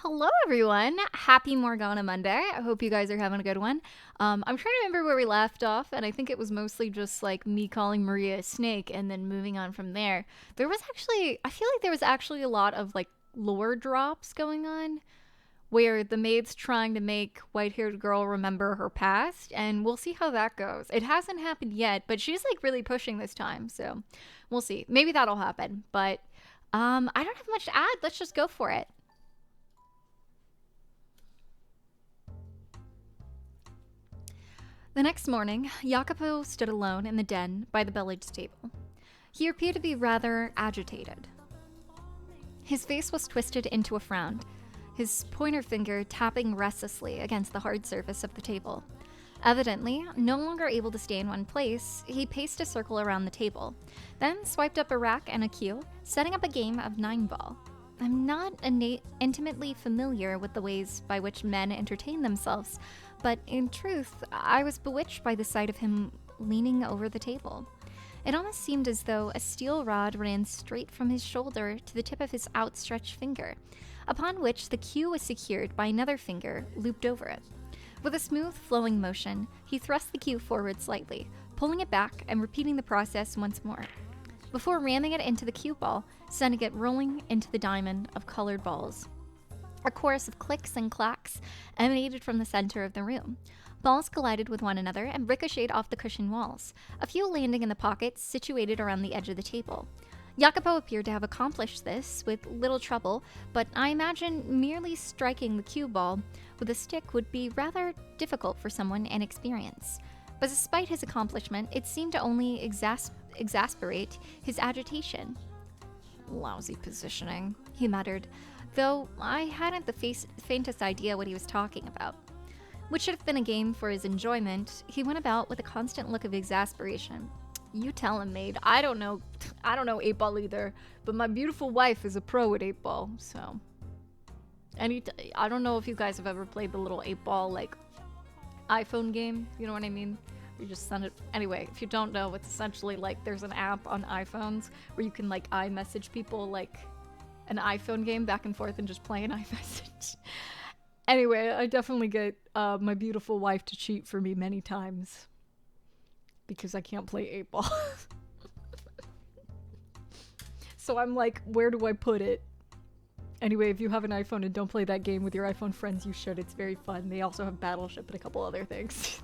Hello, everyone. Happy Morgana Monday. I hope you guys are having a good one. I'm trying to remember where we left off, and I think it was mostly just like me calling Maria a snake and then moving on from there. I feel like there was actually a lot of like lore drops going on where the maid's trying to make white haired girl remember her past, and we'll see how that goes. It hasn't happened yet, but she's like really pushing this time, so we'll see. Maybe that'll happen, but I don't have much to add. Let's just go for it. The next morning, Jacopo stood alone in the den by the billiards table. He appeared to be rather agitated. His face was twisted into a frown, his pointer finger tapping restlessly against the hard surface of the table. Evidently, no longer able to stay in one place, he paced a circle around the table, then swiped up a rack and a cue, setting up a game of 9-ball. I'm not intimately familiar with the ways by which men entertain themselves, but in truth, I was bewitched by the sight of him leaning over the table. It almost seemed as though a steel rod ran straight from his shoulder to the tip of his outstretched finger, upon which the cue was secured by another finger looped over it. With a smooth, flowing motion, he thrust the cue forward slightly, pulling it back and repeating the process once more, before ramming it into the cue ball, sending it rolling into the diamond of colored balls. A chorus of clicks and clacks emanated from the center of the room. Balls collided with one another and ricocheted off the cushioned walls, a few landing in the pockets situated around the edge of the table. Jacopo appeared to have accomplished this with little trouble, but I imagine merely striking the cue ball with a stick would be rather difficult for someone inexperienced. But despite his accomplishment, it seemed to only exasperate his agitation. Lousy positioning, he muttered, though I hadn't the faintest idea what he was talking about. Which should have been a game for his enjoyment, he went about with a constant look of exasperation. You tell him, maid. I don't know 8-ball either, but my beautiful wife is a pro at 8-ball, so. I don't know if you guys have ever played the little 8-ball, like, iPhone game, you know what I mean? You just send it. Anyway, if you don't know, it's essentially like there's an app on iPhones where you can like iMessage people like an iPhone game back and forth and just play an iMessage. Anyway, I definitely get my beautiful wife to cheat for me many times because I can't play 8-ball. So I'm like, where do I put it? Anyway, if you have an iPhone and don't play that game with your iPhone friends, you should. It's very fun. They also have Battleship and a couple other things.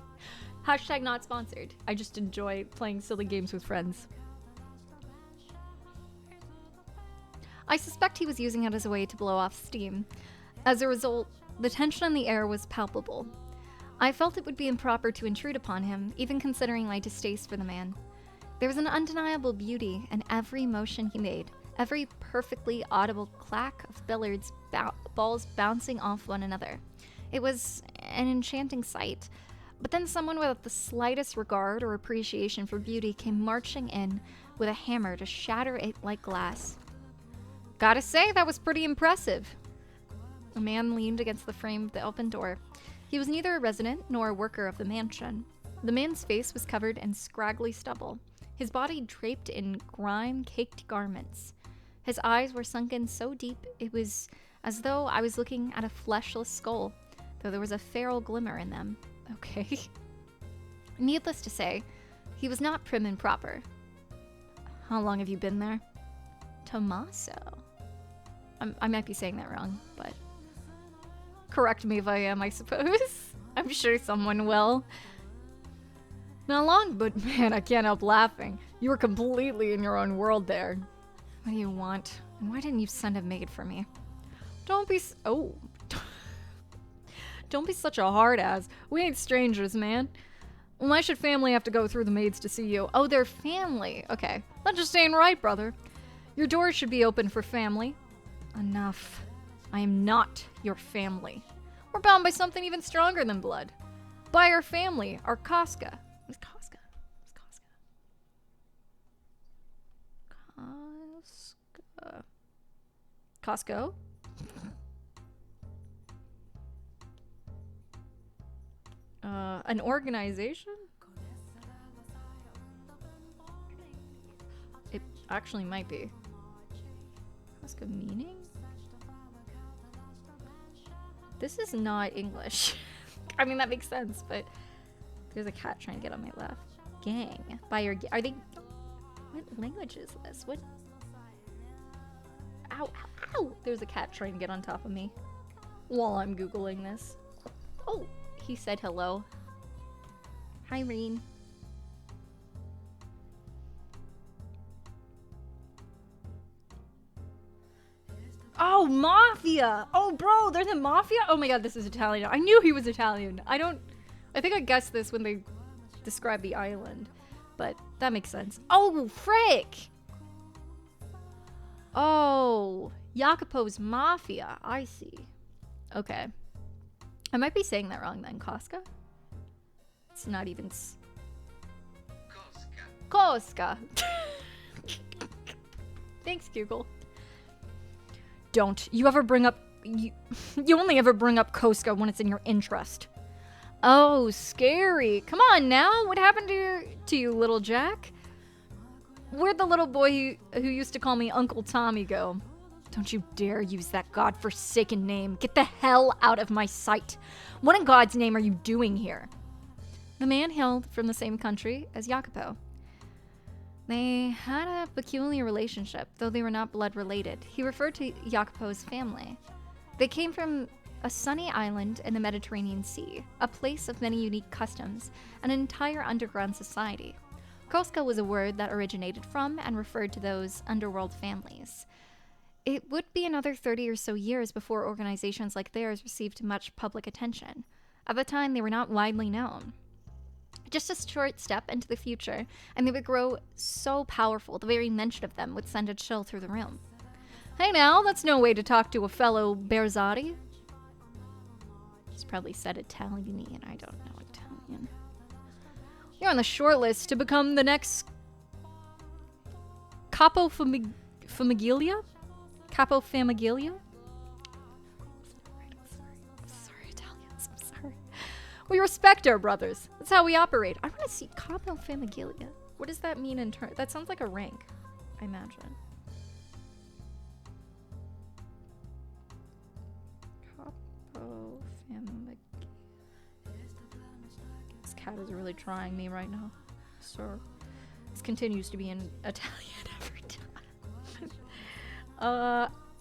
Hashtag not sponsored. I just enjoy playing silly games with friends. I suspect he was using it as a way to blow off steam. As a result, the tension in the air was palpable. I felt it would be improper to intrude upon him, even considering my distaste for the man. There was an undeniable beauty in every motion he made, every perfectly audible clack of billiards balls bouncing off one another. It was an enchanting sight. But then someone without the slightest regard or appreciation for beauty came marching in with a hammer to shatter it like glass. Gotta say, that was pretty impressive. A man leaned against the frame of the open door. He was neither a resident nor a worker of the mansion. The man's face was covered in scraggly stubble, his body draped in grime-caked garments. His eyes were sunken so deep it was as though I was looking at a fleshless skull, though there was a feral glimmer in them. Okay. Needless to say, he was not prim and proper. How long have you been there? Tommaso. I might be saying that wrong, but correct me if I am, I suppose. I'm sure someone will. Not long, but man, I can't help laughing. You were completely in your own world there. What do you want? And why didn't you send a maid for me? Don't be Don't be such a hard ass. We ain't strangers, man. Why should family have to go through the maids to see you? Oh, they're family. Okay. That just ain't right, brother. Your doors should be open for family. Enough. I am not your family. We're bound by something even stronger than blood. By our family, our Casca. What's Casca? What's Casca? Costco? An organization? It actually might be. Costco meaning? This is not English. I mean, that makes sense, but there's a cat trying to get on my left. Gang. By your... Are they... What language is this? What... Ow, ow, ow! There's a cat trying to get on top of me while I'm Googling this. Oh, he said hello. Hi, Reen. Oh, Mafia! Oh, bro, they're the Mafia? Oh my god, this is Italian. I knew he was Italian. I think I guessed this when they described the island. But that makes sense. Oh, frick! Oh, Jacopo's Mafia. I see. Okay. I might be saying that wrong then. Cosca? It's not even... Cosca. Thanks, Google. Don't. You ever bring up... You only ever bring up Cosca when it's in your interest. Oh, scary. Come on now. What happened to you, little Jack? Where'd the little boy who used to call me Uncle Tommy go? Don't you dare use that godforsaken name. Get the hell out of my sight. What in God's name are you doing here? The man hailed from the same country as Jacopo. They had a peculiar relationship, though they were not blood related. He referred to Jacopo's family. They came from a sunny island in the Mediterranean Sea, a place of many unique customs, an entire underground society. Cosca was a word that originated from and referred to those underworld families. It would be another 30 or so years before organizations like theirs received much public attention. At the time, they were not widely known. Just a short step into the future, and they would grow so powerful, the very mention of them would send a chill through the room. Hey now, that's no way to talk to a fellow Berzati. He's probably said Italian, and I don't know Italian. You're on the short list to become the next Capo Famiglia? Capo Famiglia? I'm sorry, Italians. I'm sorry. We respect our brothers. That's how we operate. I want to see Capo Famiglia. What does that mean in turn? That sounds like a rank, I imagine. Capo Famiglia. This cat is really trying me right now. Sir. This continues to be in Italian every time.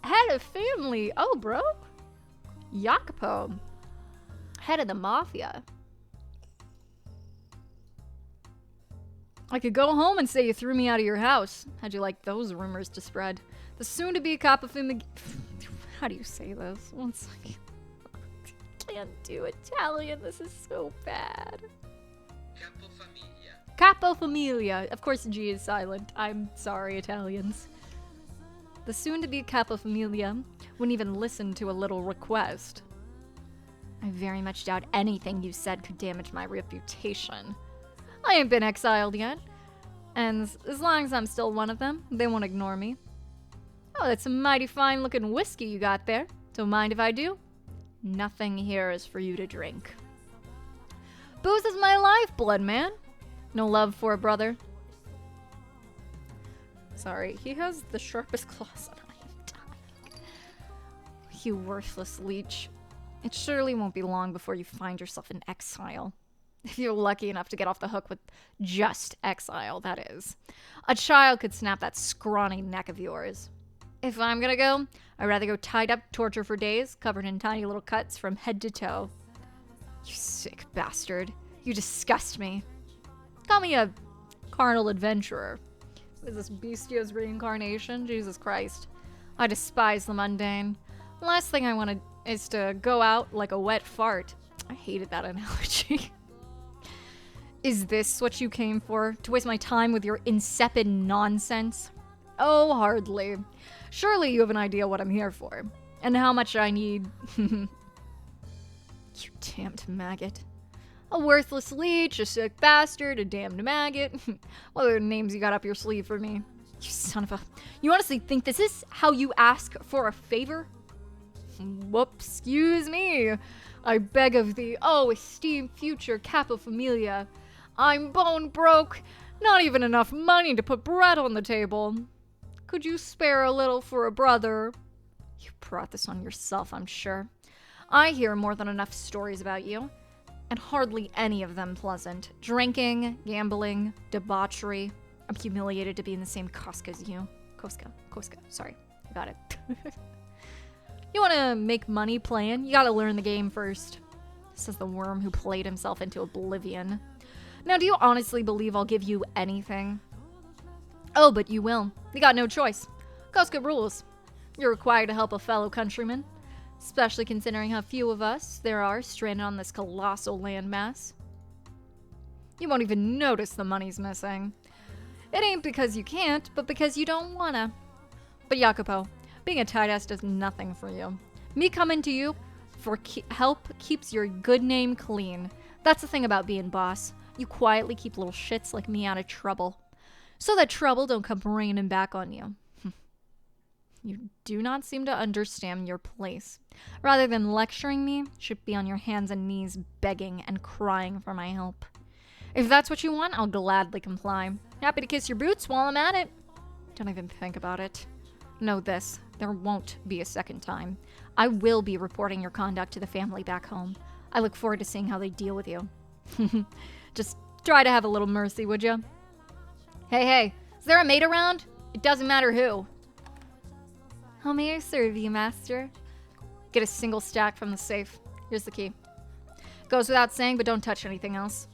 Head of family. Oh, bro. Jacopo. Head of the mafia. I could go home and say you threw me out of your house. How'd you like those rumors to spread? The soon-to-be Capofimig... How do you say this? One second. I can't do Italian. This is so bad. Capofamiglia. Capofamiglia. Of course, G is silent. I'm sorry, Italians. The soon-to-be Capofamiglia wouldn't even listen to a little request. I very much doubt anything you said could damage my reputation. I ain't been exiled yet, and as long as I'm still one of them, they won't ignore me. Oh, that's a mighty fine-looking whiskey you got there. Don't mind if I do. Nothing here is for you to drink. Booze is my lifeblood, man. No love for a brother. Sorry, he has the sharpest claws and I am dying. You worthless leech. It surely won't be long before you find yourself in exile. If you're lucky enough to get off the hook with just exile, that is. A child could snap that scrawny neck of yours. If I'm gonna go, I'd rather go tied up, tortured for days, covered in tiny little cuts from head to toe. You sick bastard. You disgust me. Call me a carnal adventurer. Is this Bestia's reincarnation? Jesus Christ. I despise the mundane. The last thing I want is to go out like a wet fart. I hated that analogy. Is this what you came for? To waste my time with your insipid nonsense? Oh, hardly. Surely you have an idea what I'm here for. And how much I need. You damned maggot. A worthless leech, a sick bastard, a damned maggot. What other names you got up your sleeve for me? You son of a... You honestly think this is how you ask for a favor? Whoops, excuse me. I beg of thee, oh esteemed future Capofamiglia. I'm bone broke. Not even enough money to put bread on the table. Could you spare a little for a brother? You brought this on yourself, I'm sure. I hear more than enough stories about you, and hardly any of them pleasant. Drinking, gambling, debauchery. I'm humiliated to be in the same Koska as you. Koska, sorry. I got it. You want to make money playing? You gotta learn the game first. Says the worm who played himself into oblivion. Now, do you honestly believe I'll give you anything? Oh, but you will. You got no choice. Koska rules. You're required to help a fellow countryman, especially considering how few of us there are stranded on this colossal landmass. You won't even notice the money's missing. It ain't because you can't, but because you don't wanna. But Jacopo, being a tight ass does nothing for you. Me coming to you for help keeps your good name clean. That's the thing about being boss. You quietly keep little shits like me out of trouble, so that trouble don't come raining back on you. You do not seem to understand your place. Rather than lecturing me, you should be on your hands and knees begging and crying for my help. If that's what you want, I'll gladly comply. Happy to kiss your boots while I'm at it. Don't even think about it. Know this, there won't be a second time. I will be reporting your conduct to the family back home. I look forward to seeing how they deal with you. Just try to have a little mercy, would you? Hey, is there a maid around? It doesn't matter who. How may I serve you, master? Get a single stack from the safe. Here's the key. Goes without saying, but don't touch anything else.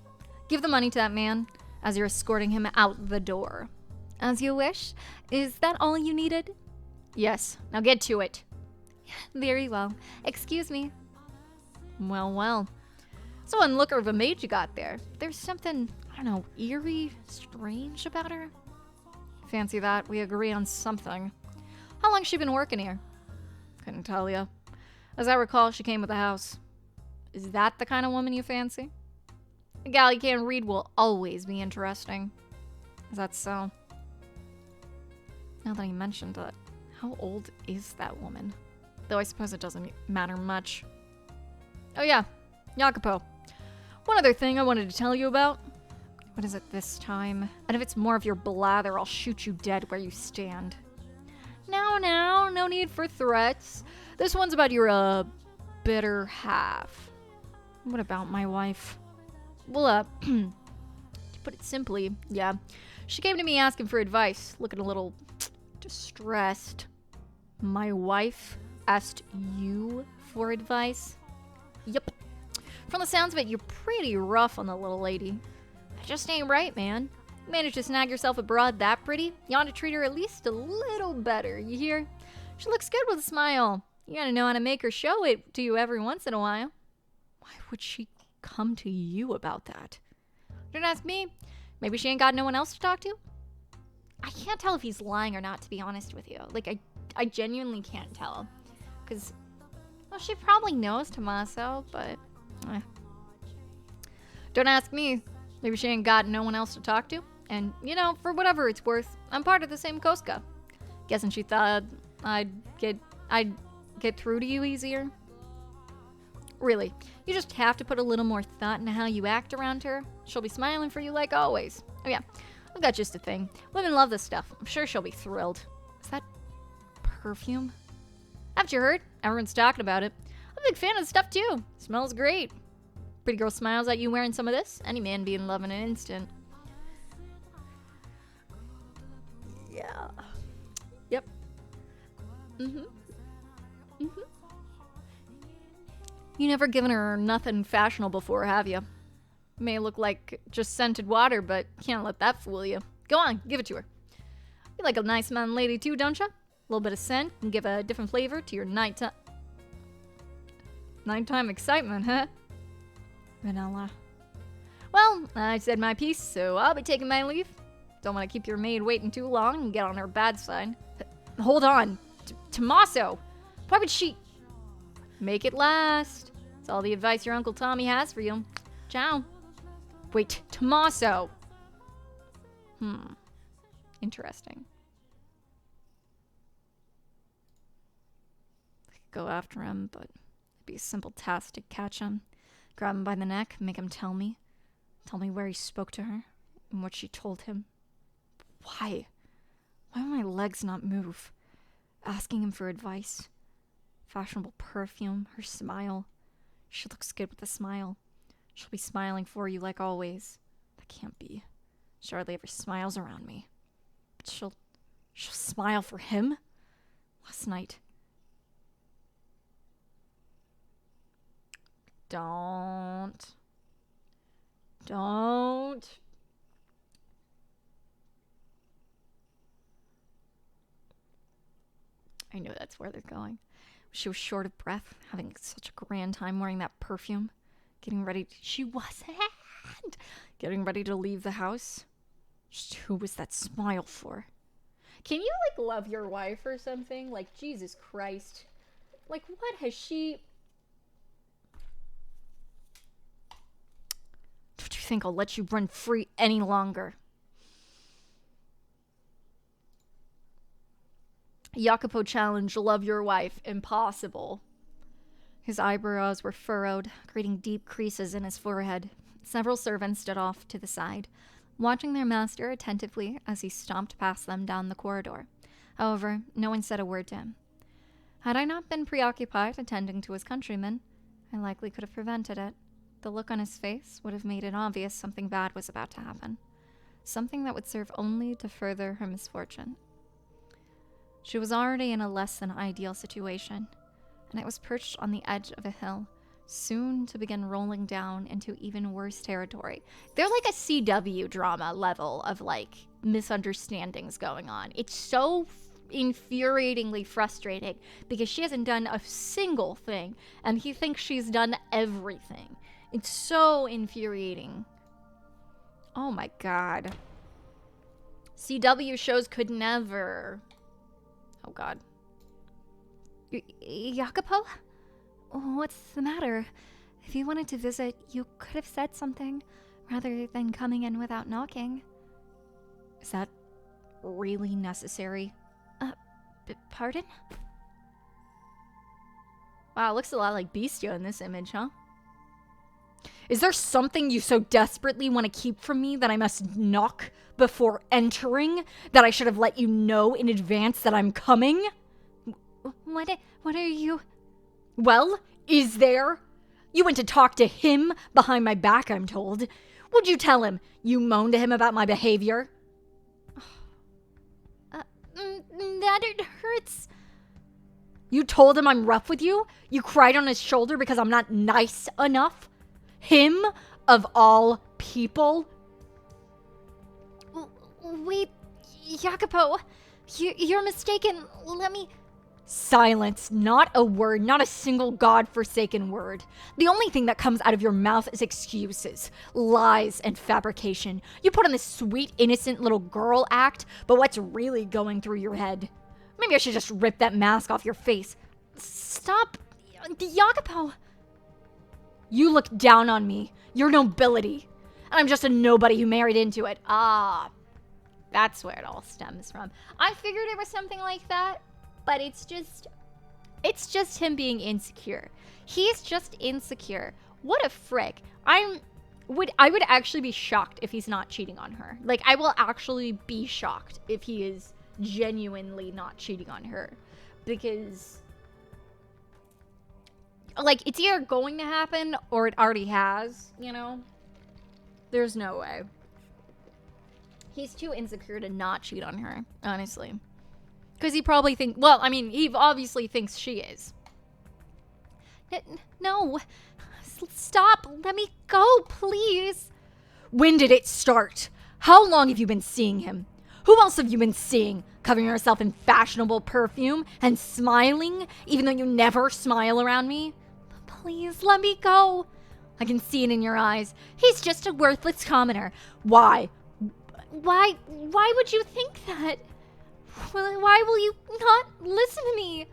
Give the money to that man as you're escorting him out the door. As you wish. Is that all you needed? Yes. Now get to it. Very well. Excuse me. Well. It's one looker of a maid you got there. There's something, I don't know, eerie, strange about her. Fancy that. We agree on something. How long's she been working here? Couldn't tell ya. As I recall, she came with the house. Is that the kind of woman you fancy? A gal you can't read will always be interesting. Is that so? Now that he mentioned it, how old is that woman? Though I suppose it doesn't matter much. Oh yeah, Jacopo. One other thing I wanted to tell you about. What is it this time? And if it's more of your blather, I'll shoot you dead where you stand. Now, no need for threats. This one's about your, better half. What about my wife? Well, to put it simply, yeah. She came to me asking for advice, looking a little distressed. My wife asked you for advice? Yep. From the sounds of it, you're pretty rough on the little lady. That just ain't right, man. You managed to snag yourself a broad that pretty, you ought to treat her at least a little better, you hear? She looks good with a smile. You gotta know how to make her show it to you every once in a while. Why would she come to you about that? Don't ask me. Maybe she ain't got no one else to talk to? I can't tell if he's lying or not, to be honest with you. Like, I genuinely can't tell. Because, well, she probably knows Tommaso, but... Don't ask me. Maybe she ain't got no one else to talk to. And, you know, for whatever it's worth, I'm part of the same Koska. Guessing she thought I'd get through to you easier. Really, you just have to put a little more thought into how you act around her. She'll be smiling for you like always. Oh yeah, I've got just a thing. Women love this stuff. I'm sure she'll be thrilled. Is that perfume? Haven't you heard? Everyone's talking about it. I'm a big fan of the stuff too. Smells great. Pretty girl smiles at you wearing some of this. Any man be in love in an instant. Yeah. Yep. You never given her nothing fashionable before, have you? May look like just scented water, but can't let that fool you. Go on, give it to her. You like a nice man lady too, don't you? A little bit of scent can give a different flavor to your nighttime excitement, huh? Vanilla. Well, I said my piece, so I'll be taking my leave. Don't want to keep your maid waiting too long and get on her bad side. Hold on. Tommaso! Why would she... Make it last. It's all the advice your Uncle Tommy has for you. Ciao. Wait, Tommaso! Interesting. I could go after him, but it'd be a simple task to catch him. Grab him by the neck, make him tell me. Tell me where he spoke to her and what she told him. Why? Why would my legs not move? Asking him for advice. Fashionable perfume, her smile. She looks good with a smile. She'll be smiling for you like always. That can't be. She hardly ever smiles around me. But she'll smile for him? Last night. Don't. I know that's where they're going. She was short of breath, having such a grand time wearing that perfume. She wasn't getting ready to leave the house. Just who was that smile for? Can you, like, love your wife or something? Like, Jesus Christ. Like, what has she... Don't you think I'll let you run free any longer? Jacopo challenged, love your wife. Impossible. His eyebrows were furrowed, creating deep creases in his forehead. Several servants stood off to the side, watching their master attentively as he stomped past them down the corridor. However, no one said a word to him. Had I not been preoccupied attending to his countrymen, I likely could have prevented it. The look on his face would have made it obvious something bad was about to happen. Something that would serve only to further her misfortune. She was already in a less than ideal situation, and it was perched on the edge of a hill, soon to begin rolling down into even worse territory. They're like a CW drama level of, like, misunderstandings going on. It's so infuriatingly frustrating because she hasn't done a single thing, and he thinks she's done everything. It's so infuriating. Oh my god. CW shows could never... Oh god. Jacopo? What's the matter? If you wanted to visit, you could have said something, rather than coming in without knocking. Is that really necessary? Pardon? Wow, it looks a lot like Beastia in this image, huh? Is there something you so desperately want to keep from me that I must knock before entering? That I should have let you know in advance that I'm coming? What are you... Well, is there? You went to talk to him behind my back, I'm told. What'd you tell him? You moaned to him about my behavior? That it hurts. You told him I'm rough with you? You cried on his shoulder because I'm not nice enough? Him, of all people? Wait, Jacopo, you're mistaken. Let me... Silence. Not a word, not a single god-forsaken word. The only thing that comes out of your mouth is excuses, lies, and fabrication. You put on this sweet, innocent little girl act, but what's really going through your head? Maybe I should just rip that mask off your face. Stop, Jacopo. You look down on me, your nobility, and I'm just a nobody who married into it. Ah, that's where it all stems from. I figured it was something like that. But it's just him being insecure. He's just insecure. What a frick. I would actually be shocked if he's not cheating on her. Like, I will actually be shocked if he is genuinely not cheating on her. Because, like, it's either going to happen or it already has, you know? There's no way. He's too insecure to not cheat on her, honestly. Because he probably he obviously thinks she is. No. Stop. Let me go, please. When did it start? How long have you been seeing him? Who else have you been seeing? Covering yourself in fashionable perfume and smiling, even though you never smile around me? Please, let me go. I can see it in your eyes. He's just a worthless commoner. Why? Why would you think that? Why will you not listen to me?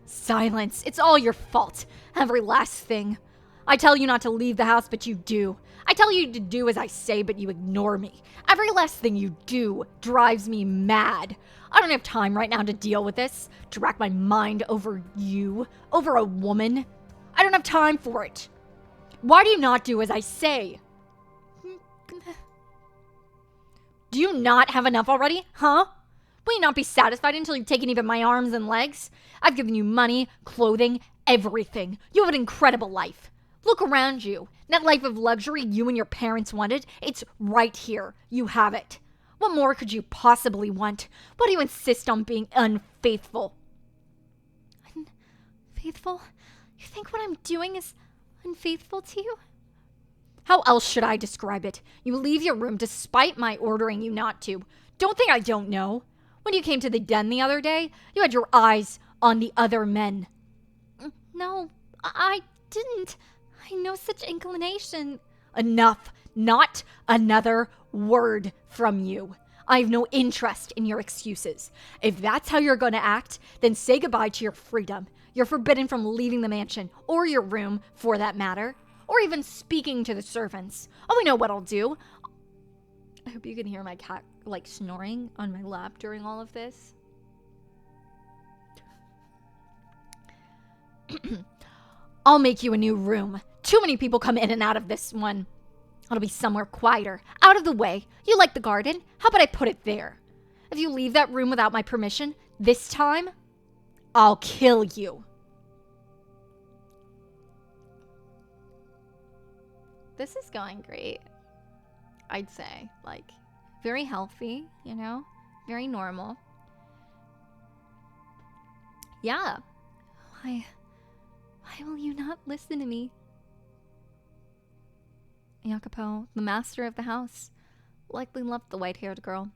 Silence. It's all your fault. Every last thing. I tell you not to leave the house, but you do. I tell you to do as I say, but you ignore me. Every last thing you do drives me mad. I don't have time right now to deal with this, to rack my mind over you, over a woman. I don't have time for it. Why do you not do as I say? Do you not have enough already, huh? Will you not be satisfied until you've taken even my arms and legs? I've given you money, clothing, everything. You have an incredible life. Look around you. That life of luxury you and your parents wanted, it's right here. You have it. What more could you possibly want? Why do you insist on being unfaithful? Unfaithful? You think what I'm doing is unfaithful to you? How else should I describe it? You leave your room despite my ordering you not to. Don't think I don't know. When you came to the den the other day, you had your eyes on the other men. No, I didn't. I know such inclination. Enough. Not another word from you. I have no interest in your excuses. If that's how you're going to act, then say goodbye to your freedom. You're forbidden from leaving the mansion, or your room, for that matter, or even speaking to the servants. Oh, we know what I'll do. I hope you can hear my cat, like, snoring on my lap during all of this. I'll make you a new room. Too many people come in and out of this one. It'll be somewhere quieter, out of the way. You like the garden? How about I put it there? If you leave that room without my permission, this time, I'll kill you. This is going great. I'd say, like, very healthy, you know, very normal. Yeah. Why will you not listen to me? Jacopo, the master of the house, likely loved the white-haired girl.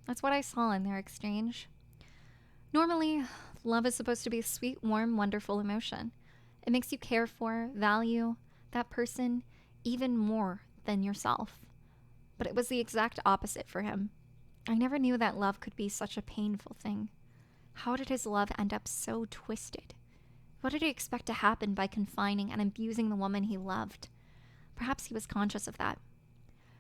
That's what I saw in their exchange. Normally, love is supposed to be a sweet, warm, wonderful emotion. It makes you care for, value that person even more than yourself. But it was the exact opposite for him. I never knew that love could be such a painful thing. How did his love end up so twisted? What did he expect to happen by confining and abusing the woman he loved? Perhaps he was conscious of that.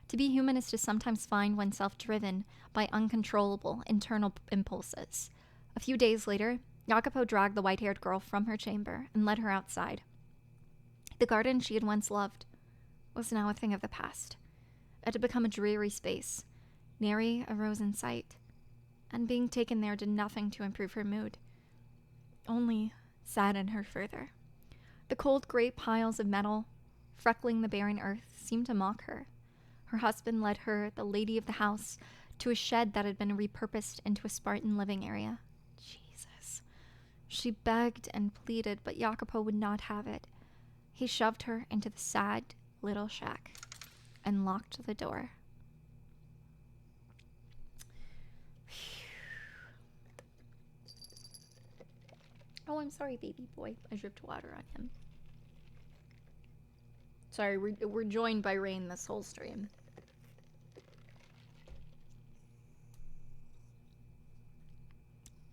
To be human is to sometimes find oneself driven by uncontrollable internal impulses. A few days later, Jacopo dragged the white-haired girl from her chamber and led her outside. The garden she had once loved was now a thing of the past. It had become a dreary space, nary a rose in sight, and being taken there did nothing to improve her mood, only sadden her further. The cold gray piles of metal freckling the barren earth seemed to mock her. Her husband led her, the lady of the house, to a shed that had been repurposed into a Spartan living area. Jesus. She begged and pleaded, but Jacopo would not have it. He shoved her into the sad little shack and locked the door. Oh, I'm sorry, baby boy. I dripped water on him. Sorry, we're joined by rain this whole stream.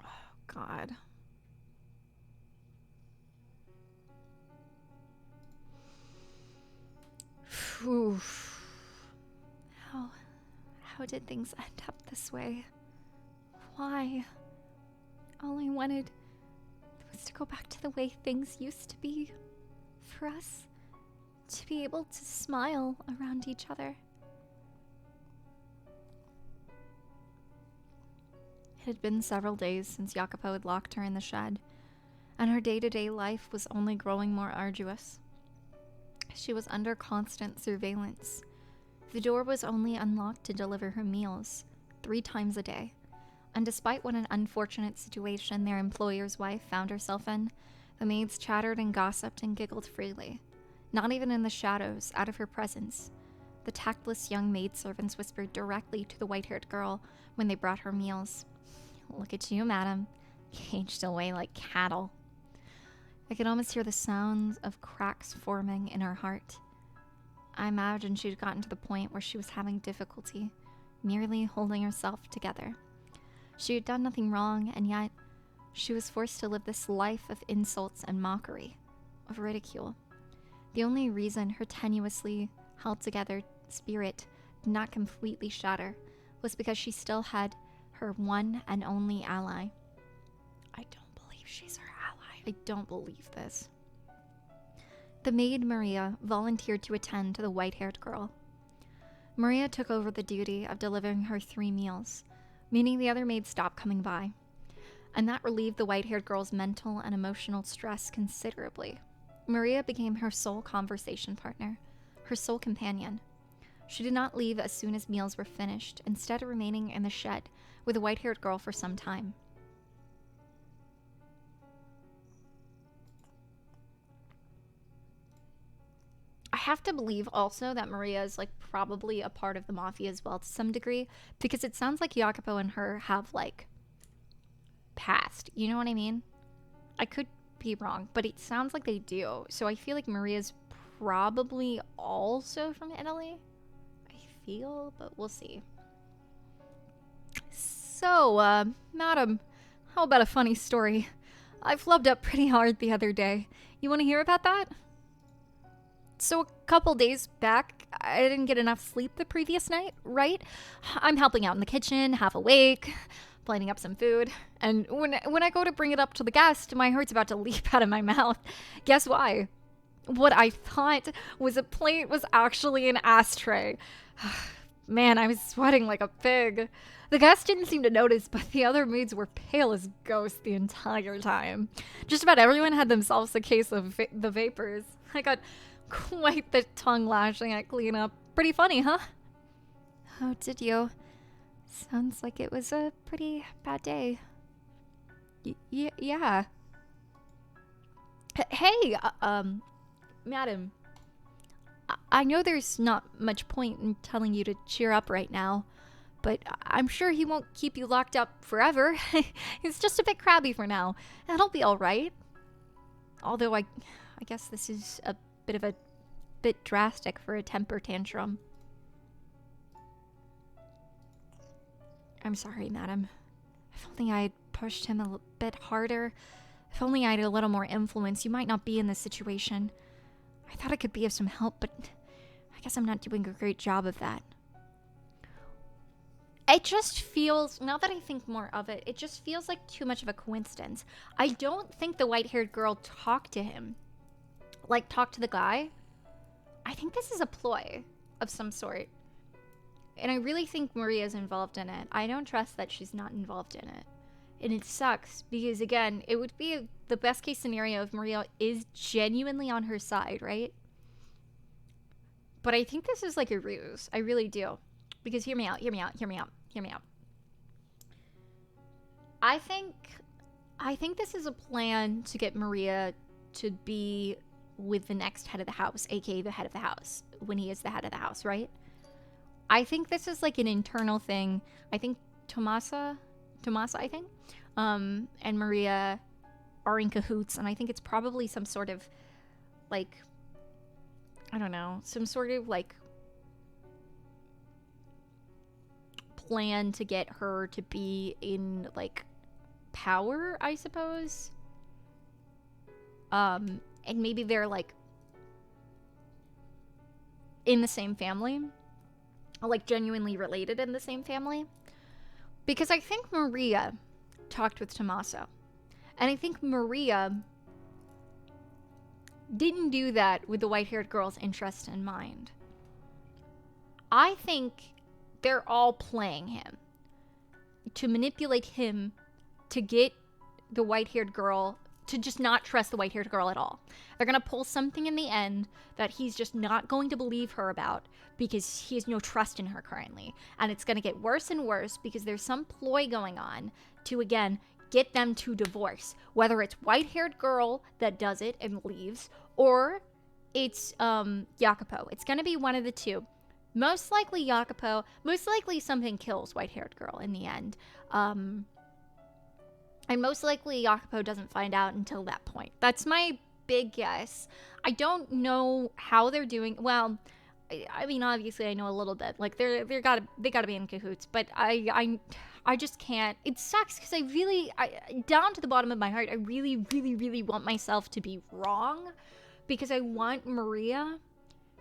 Oh, God. Oof. How did things end up this way? Why? All I wanted was to go back to the way things used to be for us. To be able to smile around each other. It had been several days since Jacopo had locked her in the shed, and her day-to-day life was only growing more arduous. She was under constant surveillance. The door was only unlocked to deliver her meals 3 times a day, and despite what an unfortunate situation their employer's wife found herself in, the maids chattered and gossiped and giggled freely. Not even in the shadows, out of her presence. The tactless young maidservants whispered directly to the white-haired girl when they brought her meals. "Look at you, madam, caged away like cattle." I could almost hear the sounds of cracks forming in her heart. I imagined she'd gotten to the point where she was having difficulty merely holding herself together. She had done nothing wrong, and yet she was forced to live this life of insults and mockery, of ridicule. The only reason her tenuously held together spirit did not completely shatter was because she still had her one and only ally. I don't believe she's her ally. I don't believe this. The maid Maria volunteered to attend to the white-haired girl. Maria took over the duty of delivering her 3 meals, meaning the other maids stopped coming by, and that relieved the white-haired girl's mental and emotional stress considerably. Maria became her sole conversation partner, her sole companion. She did not leave as soon as meals were finished, instead remaining in the shed with the white-haired girl for some time. I have to believe also that Maria is like probably a part of the mafia as well to some degree, because it sounds like Jacopo and her have like past. You know what I mean? I could be wrong, but it sounds like they do. So I feel like Maria's probably also from Italy. I feel, but we'll see. So, madam, how about a funny story? I flubbed up pretty hard the other day. You want to hear about that? So a couple days back, I didn't get enough sleep the previous night, right? I'm helping out in the kitchen, half awake, lighting up some food, and when I go to bring it up to the guest, my heart's about to leap out of my mouth. Guess why? What I thought was a plate was actually an ashtray. Man, I was sweating like a pig. The guest didn't seem to notice, but the other maids were pale as ghosts the entire time. Just about everyone had themselves a case of the vapors. I got quite the tongue lashing at cleanup. Pretty funny, huh? Oh, did you? Sounds like it was a pretty bad day. Yeah. Hey, madam. I know there's not much point in telling you to cheer up right now, but I'm sure he won't keep you locked up forever. He's just a bit crabby for now. That'll be all right. Although I guess this is a bit drastic for a temper tantrum. I'm sorry, madam. If only I had pushed him a bit harder. If only I had a little more influence, you might not be in this situation. I thought I could be of some help, but I guess I'm not doing a great job of that. It just feels, now that I think more of it, it just feels like too much of a coincidence. I don't think the white-haired girl talked to him. Like, talked to the guy. I think this is a ploy of some sort. And I really think Maria's involved in it. I don't trust that she's not involved in it. And it sucks because, again, it would be the best case scenario if Maria is genuinely on her side, right? But I think this is like a ruse. I really do. Because hear me out. I think this is a plan to get Maria to be with the next head of the house, aka the head of the house, when he is the head of the house, right? I think this is like an internal thing. I think Tomasa, I think, and Maria are in cahoots, and I think it's probably some sort of, like, I don't know, some sort of, like, plan to get her to be in, like, power, I suppose. And maybe they're, like, in the same family. Like, genuinely related in the same family. Because I think Maria talked with Tommaso. And I think Maria didn't do that with the white-haired girl's interest in mind. I think they're all playing him to manipulate him to get the white-haired girl to just not trust the white-haired girl at all. They're going to pull something in the end that he's just not going to believe her about because he has no trust in her currently. And it's going to get worse and worse because there's some ploy going on to, again, get them to divorce. Whether it's white-haired girl that does it and leaves, or it's Jacopo. It's going to be one of the two. Most likely Jacopo. Most likely something kills white-haired girl in the end. And most likely Jacopo doesn't find out until that point. That's my big guess. I don't know how they're doing. Well, I mean, obviously I know a little bit. Like they gotta be in cahoots. But I just can't. It sucks because I down to the bottom of my heart, I really, really, really want myself to be wrong, because I want Maria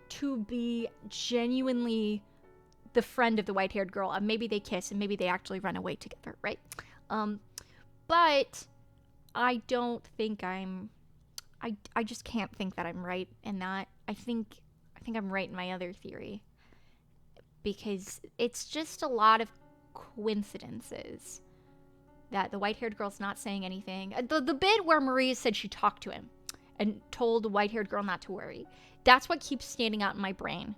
to be genuinely the friend of the white-haired girl, and maybe they kiss and maybe they actually run away together, right? But I don't think I just can't think that I'm right in that. I think I'm right in my other theory. Because it's just a lot of coincidences that the white-haired girl's not saying anything. The bit where Maria said she talked to him and told the white-haired girl not to worry. That's what keeps standing out in my brain.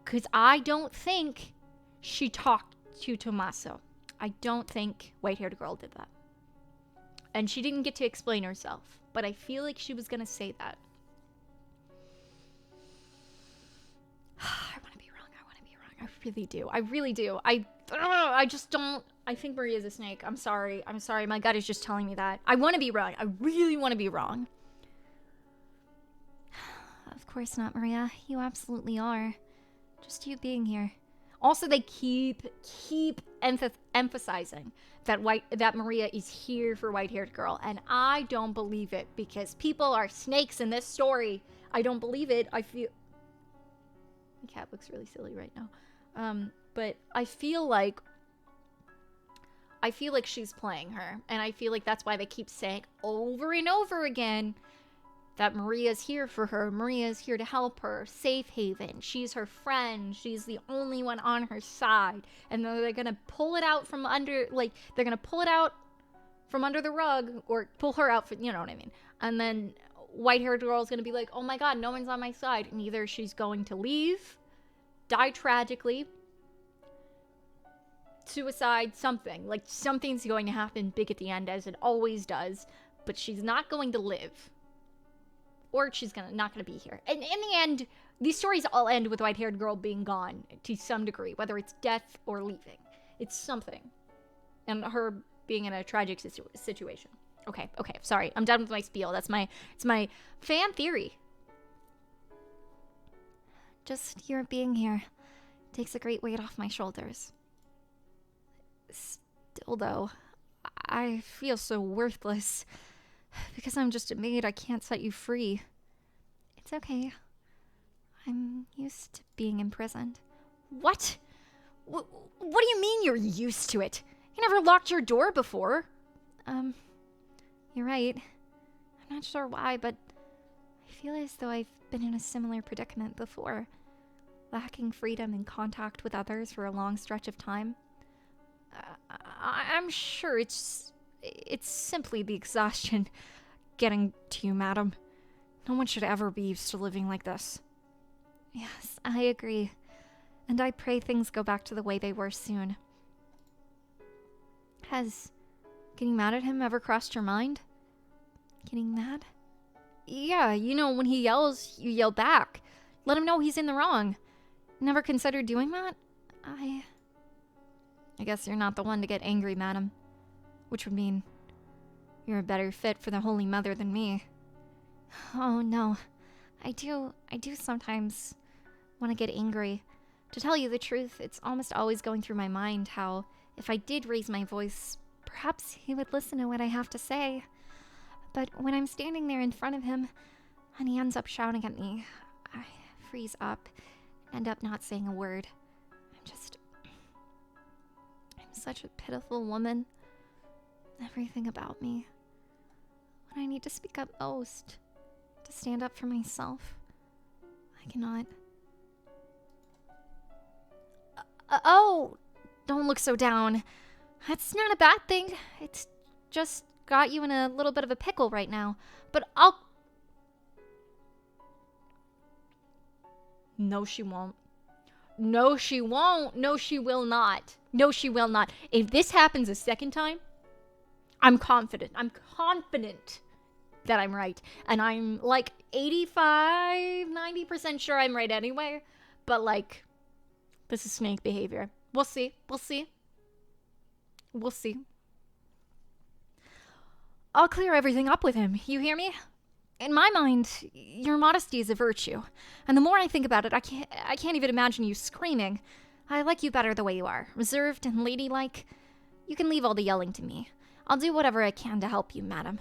Because I don't think she talked to Tommaso. I don't think white-haired girl did that. And she didn't get to explain herself. But I feel like she was going to say that. I want to be wrong. I really do. I really do. I just don't. I think Maria's a snake. I'm sorry. My gut is just telling me that. I want to be wrong. I really want to be wrong. Of course not, Maria. You absolutely are. Just you being here. Also, they keep emphasizing that Maria is here for white-haired girl, and I don't believe it because people are snakes in this story. I don't believe it. I feel the cat looks really silly right now, but I feel like she's playing her, and I feel like that's why they keep saying over and over again that Maria's here for her. Maria's here to help her. Safe haven. She's her friend. She's the only one on her side. And they're going to pull it out from under, like, they're going to pull it out from under the rug, or pull her out, you know what I mean. And then white-haired girl's going to be like, oh my god, no one's on my side. And either she's going to leave, die tragically, suicide, something. Like, something's going to happen big at the end, as it always does. But she's not going to live. Or she's not gonna be here. And in the end, these stories all end with white-haired girl being gone to some degree, whether it's death or leaving. It's something. And her being in a tragic situation. Okay, sorry. I'm done with my spiel. It's my fan theory. Just your being here takes a great weight off my shoulders. Still, though, I feel so worthless. Because I'm just a maid, I can't set you free. It's okay. I'm used to being imprisoned. What? What do you mean you're used to it? You never locked your door before. You're right. I'm not sure why, but I feel as though I've been in a similar predicament before. Lacking freedom and contact with others for a long stretch of time. I'm sure it's simply the exhaustion getting to you, madam. No one should ever be used to living like this. Yes, I agree. And I pray things go back to the way they were soon. Has getting mad at him ever crossed your mind? Getting mad? Yeah, you know, when he yells, you yell back. Let him know he's in the wrong. Never considered doing that? I guess you're not the one to get angry, madam. Which would mean you're a better fit for the Holy Mother than me. Oh, no. I do sometimes want to get angry. To tell you the truth, it's almost always going through my mind how, if I did raise my voice, perhaps he would listen to what I have to say. But when I'm standing there in front of him, and he ends up shouting at me, I freeze up, end up not saying a word. I'm such a pitiful woman. Everything about me. When I need to speak up most, to stand up for myself, I cannot. Oh, don't look so down. That's not a bad thing. It's just got you in a little bit of a pickle right now. But I'll... No, she won't. No, she won't. No, she will not. No, she will not. If this happens a second time, I'm confident. I'm confident that I'm right. And I'm like 85, 90% sure I'm right anyway. But like, this is snake behavior. We'll see. We'll see. We'll see. I'll clear everything up with him. You hear me? In my mind, your modesty is a virtue. And the more I think about it, I can't even imagine you screaming. I like you better the way you are. Reserved and ladylike. You can leave all the yelling to me. I'll do whatever I can to help you, madam.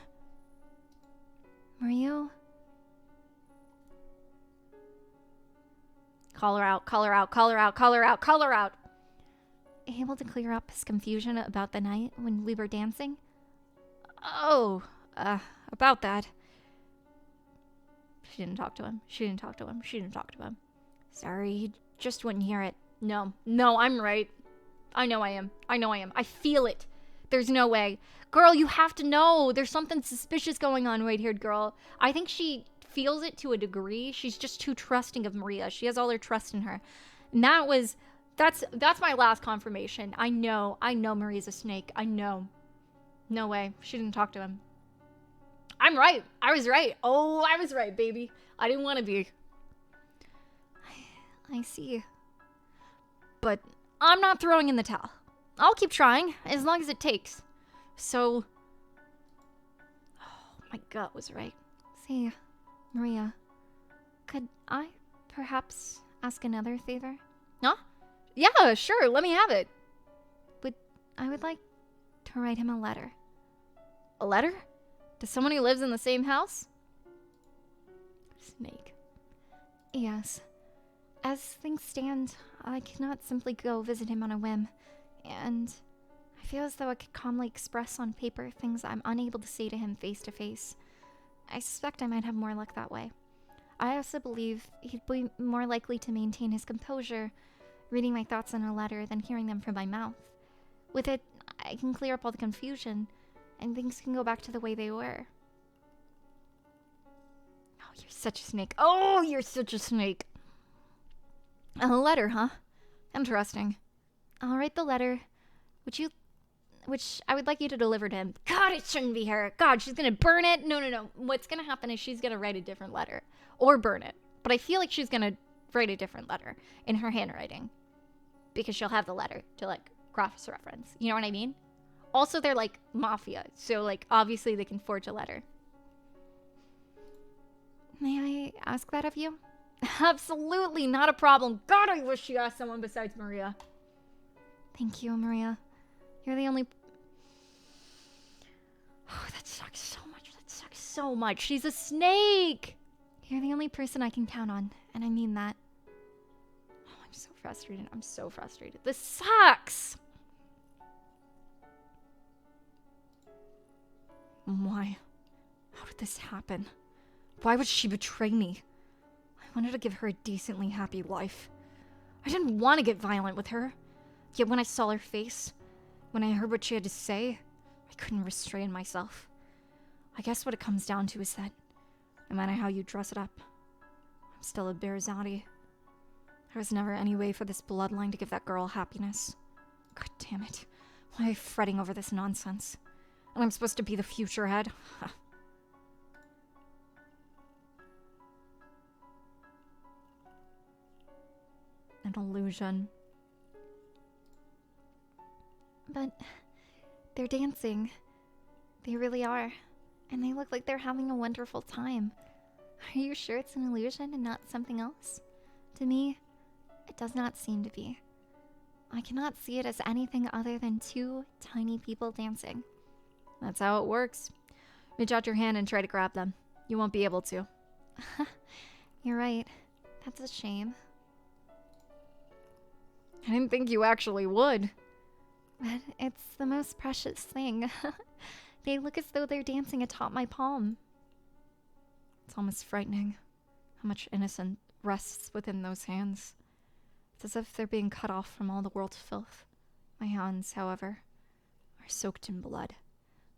Mario? Call her out, call her out, call her out, call her out, call her out. Able to clear up his confusion about the night when we were dancing? Oh, about that. She didn't talk to him. She didn't talk to him. She didn't talk to him. Sorry, he just wouldn't hear it. No, I'm right. I know I am. I know I am. I feel it. There's no way. Girl, you have to know. There's something suspicious going on right here, girl. I think she feels it to a degree. She's just too trusting of Maria. She has all her trust in her. And that's my last confirmation. I know Maria's a snake. I know. No way. She didn't talk to him. I'm right. I was right. Oh, I was right, baby. I didn't want to be. I see. But I'm not throwing in the towel. I'll keep trying, as long as it takes. So... Oh, my gut was right. Say, Maria, could I perhaps ask another favor? Huh? Yeah, sure, let me have it. I would like to write him a letter. A letter? To someone who lives in the same house? Snake. Yes. As things stand, I cannot simply go visit him on a whim, and I feel as though I could calmly express on paper things I'm unable to say to him face to face. I suspect I might have more luck that way. I also believe he'd be more likely to maintain his composure, reading my thoughts in a letter than hearing them from my mouth. With it, I can clear up all the confusion, and things can go back to the way they were. Oh, you're such a snake. Oh, you're such a snake. A letter, huh? Interesting. I'll write the letter, which I would like you to deliver to him. God, it shouldn't be her. God, she's gonna burn it. No. What's gonna happen is she's gonna write a different letter. Or burn it. But I feel like she's gonna write a different letter in her handwriting. Because she'll have the letter to, like, cross-reference. You know what I mean? Also, they're, like, mafia. So, like, obviously they can forge a letter. May I ask that of you? Absolutely, not a problem. God, I wish you asked someone besides Maria. Thank you, Maria. You're the only... Oh, that sucks so much. That sucks so much. She's a snake! You're the only person I can count on, and I mean that. Oh, I'm so frustrated. I'm so frustrated. This sucks! Why? How did this happen? Why would she betray me? I wanted to give her a decently happy life. I didn't want to get violent with her. Yet when I saw her face, when I heard what she had to say, I couldn't restrain myself. I guess what it comes down to is that, no matter how you dress it up, I'm still a Berzati. There was never any way for this bloodline to give that girl happiness. God damn it. Why am I fretting over this nonsense? And I'm supposed to be the future head? An illusion. But they're dancing. They really are. And they look like they're having a wonderful time. Are you sure it's an illusion and not something else? To me, it does not seem to be. I cannot see it as anything other than two tiny people dancing. That's how it works. Reach out your hand and try to grab them. You won't be able to. You're right. That's a shame. I didn't think you actually would. But it's the most precious thing. They look as though they're dancing atop my palm. It's almost frightening how much innocence rests within those hands. It's as if they're being cut off from all the world's filth. My hands, however, are soaked in blood.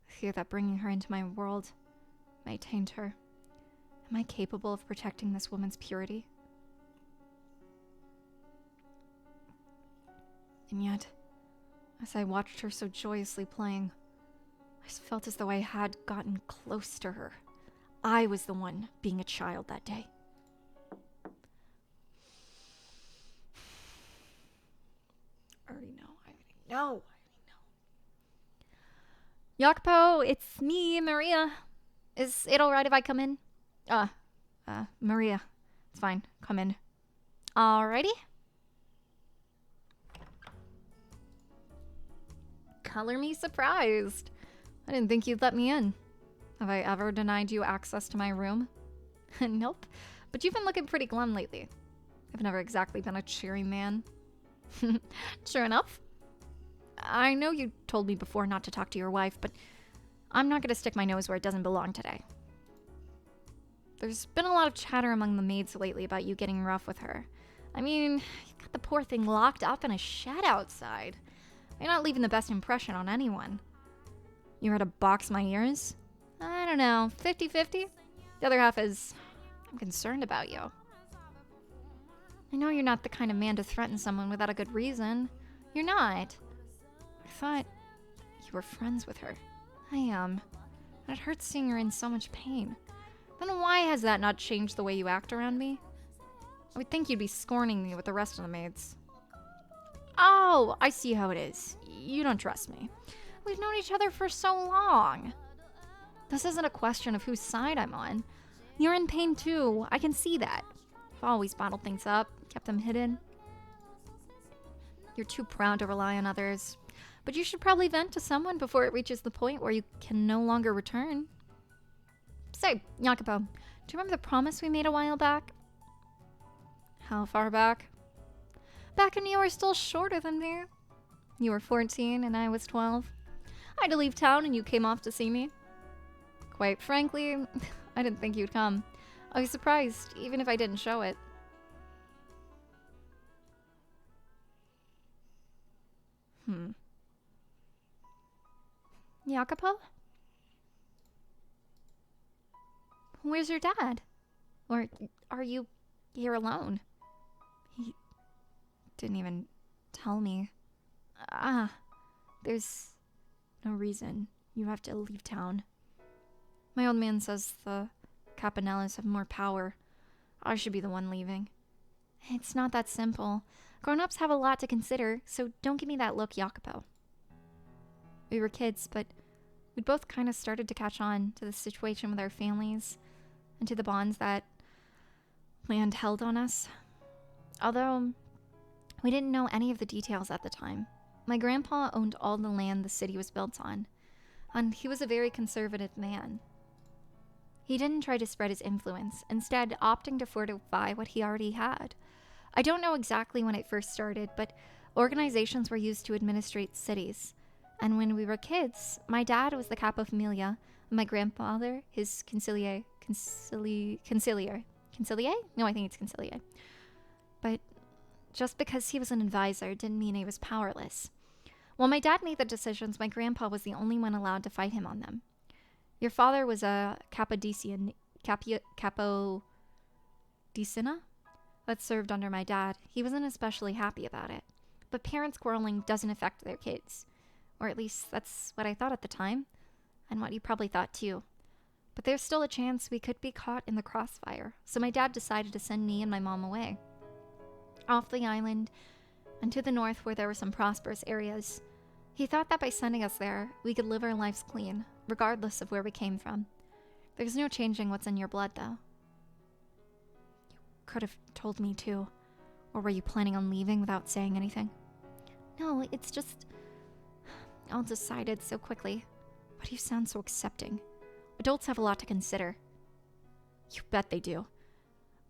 I fear that bringing her into my world may taint her. Am I capable of protecting this woman's purity? And yet, as I watched her so joyously playing, I felt as though I had gotten close to her. I was the one being a child that day. I already know. Jacopo, it's me, Maria. Is it alright if I come in? Maria. It's fine. Come in. Alrighty. Color me surprised. I didn't think you'd let me in. Have I ever denied you access to my room? Nope. But you've been looking pretty glum lately. I've never exactly been a cheery man. Sure enough. I know you told me before not to talk to your wife, but I'm not gonna stick my nose where it doesn't belong today. There's been a lot of chatter among the maids lately about you getting rough with her. I mean, you got the poor thing locked up in a shed outside. You're not leaving the best impression on anyone. You're to box my ears? I don't know, 50-50? The other half is, I'm concerned about you. I know you're not the kind of man to threaten someone without a good reason. You're not. I thought you were friends with her. I am. And it hurts seeing her in so much pain. Then why has that not changed the way you act around me? I would think you'd be scorning me with the rest of the maids. Oh, I see how it is. You don't trust me. We've known each other for so long. This isn't a question of whose side I'm on. You're in pain too. I can see that. I've always bottled things up, kept them hidden. You're too proud to rely on others. But you should probably vent to someone before it reaches the point where you can no longer return. Say, Jacopo, do you remember the promise we made a while back? How far back? Back when you were still shorter than me. You were 14 and I was 12. I had to leave town and you came off to see me. Quite frankly, I didn't think you'd come. I was surprised, even if I didn't show it. Jacopo? Where's your dad? Or are you here alone? He didn't even tell me. There's no reason you have to leave town. My old man says the Capanellas have more power. I should be the one leaving. It's not that simple. Grown-ups have a lot to consider, so don't give me that look, Jacopo. We were kids, but we'd both kind of started to catch on to the situation with our families and to the bonds that land held on us. Although we didn't know any of the details at the time. My grandpa owned all the land the city was built on, and he was a very conservative man. He didn't try to spread his influence, instead opting to fortify what he already had. I don't know exactly when it first started, but organizations were used to administrate cities. And when we were kids, my dad was the capo familia, and my grandfather, his conciliere? No, I think it's conciliere. But just because he was an advisor didn't mean he was powerless. While my dad made the decisions, my grandpa was the only one allowed to fight him on them. Your father was a Capodicina that served under my dad. He wasn't especially happy about it. But parents quarreling doesn't affect their kids. Or at least that's what I thought at the time, and what you probably thought too. But there's still a chance we could be caught in the crossfire, so my dad decided to send me and my mom away. Off the island, and to the north where there were some prosperous areas. He thought that by sending us there, we could live our lives clean, regardless of where we came from. There's no changing what's in your blood, though. You could have told me too. Or were you planning on leaving without saying anything? No, it's just... all decided so quickly. Why do you sound so accepting? Adults have a lot to consider. You bet they do.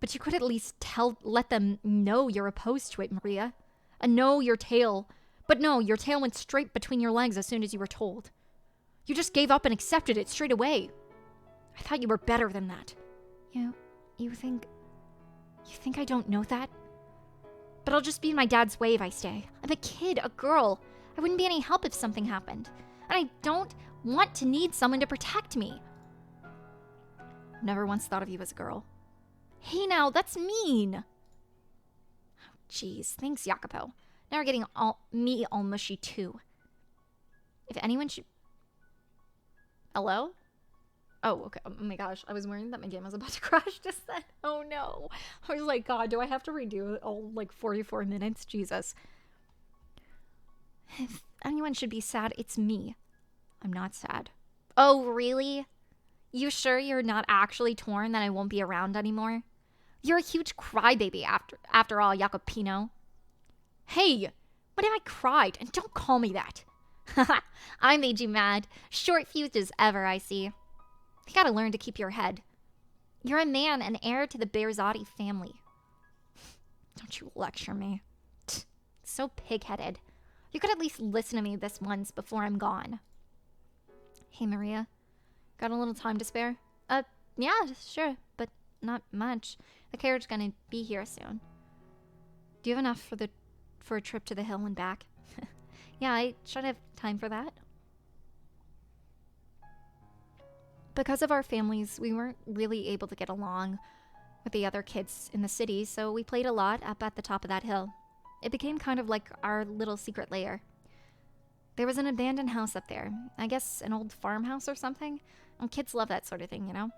But you could at least let them know you're opposed to it, Maria. And know your tail. But no, your tail went straight between your legs as soon as you were told. You just gave up and accepted it straight away. I thought you were better than that. You think I don't know that? But I'll just be in my dad's way if I stay. I'm a kid, a girl. I wouldn't be any help if something happened. And I don't want to need someone to protect me. I've never once thought of you as a girl. Hey now, that's mean. Oh, jeez, thanks, Jacopo. Now you're getting all mushy too. If anyone should... Hello? Oh, okay. Oh my gosh, I was worried that my game was about to crash just then. Oh no. I was like, God, do I have to redo it all like 44 minutes? Jesus. If anyone should be sad, it's me. I'm not sad. Oh, really? You sure you're not actually torn that I won't be around anymore? You're a huge crybaby after all, Jacopino. Hey, when have I cried? And don't call me that. Haha, I made you mad. Short fused as ever, I see. You gotta learn to keep your head. You're a man and heir to the Berzotti family. Don't you lecture me. So pig-headed. You could at least listen to me this once before I'm gone. Hey, Maria. Got a little time to spare? Yeah, sure, but not much. The carriage's gonna be here soon. Do you have enough for a trip to the hill and back? Yeah, I should have time for that. Because of our families, we weren't really able to get along with the other kids in the city, so we played a lot up at the top of that hill. It became kind of like our little secret lair. There was an abandoned house up there. I guess an old farmhouse or something. And kids love that sort of thing, you know?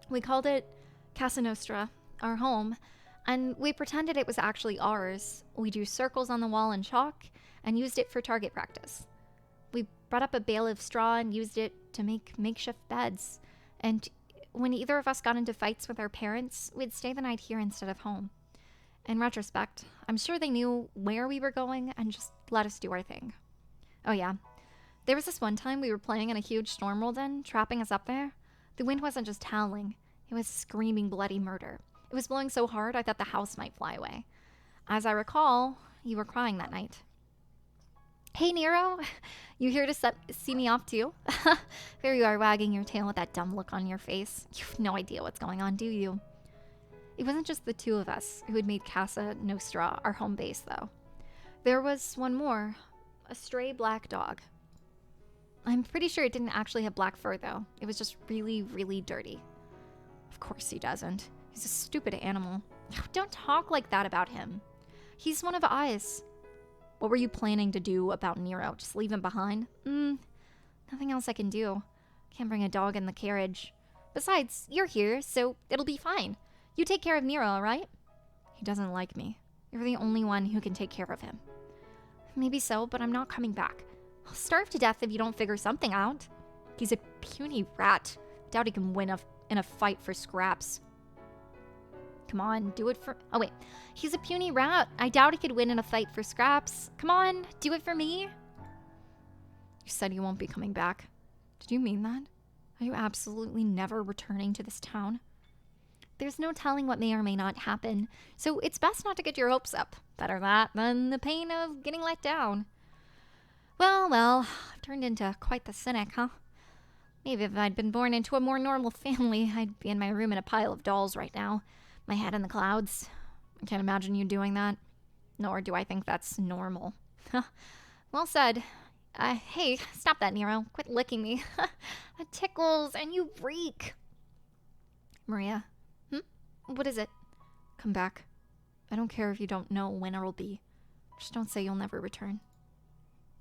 We called it Casa Nostra, our home, and we pretended it was actually ours. We drew circles on the wall in chalk and used it for target practice. We brought up a bale of straw and used it to make makeshift beds. And when either of us got into fights with our parents, we'd stay the night here instead of home. In retrospect, I'm sure they knew where we were going and just let us do our thing. Oh yeah, there was this one time we were playing and a huge storm rolled in, trapping us up there. The wind wasn't just howling, it was screaming bloody murder. It was blowing so hard I thought the house might fly away. As I recall, you were crying that night. Hey Nero, you here to see me off too? There you are, wagging your tail with that dumb look on your face. You have no idea what's going on, do you? It wasn't just the two of us who had made Casa Nostra our home base, though. There was one more, a stray black dog. I'm pretty sure it didn't actually have black fur, though. It was just really, really dirty. Of course he doesn't. He's a stupid animal. Don't talk like that about him. He's one of us. What were you planning to do about Nero? Just leave him behind? Nothing else I can do. Can't bring a dog in the carriage. Besides, you're here, so it'll be fine. You take care of Nero, alright? He doesn't like me. You're the only one who can take care of him. Maybe so, but I'm not coming back. I'll starve to death if you don't figure something out. He's a puny rat. Doubt he can win in a fight for scraps. Come on, do it for... Oh, wait. He's a puny rat. I doubt he could win in a fight for scraps. Come on, do it for me. You said you won't be coming back. Did you mean that? Are you absolutely never returning to this town? There's no telling what may or may not happen, so it's best not to get your hopes up. Better that than the pain of getting let down. Well, I've turned into quite the cynic, huh? Maybe if I'd been born into a more normal family, I'd be in my room in a pile of dolls right now. My head in the clouds. I can't imagine you doing that. Nor do I think that's normal. Well said. Hey, stop that, Nero. Quit licking me. That tickles, and you reek. Maria. What is it? Come back. I don't care if you don't know when it'll be. Just don't say you'll never return.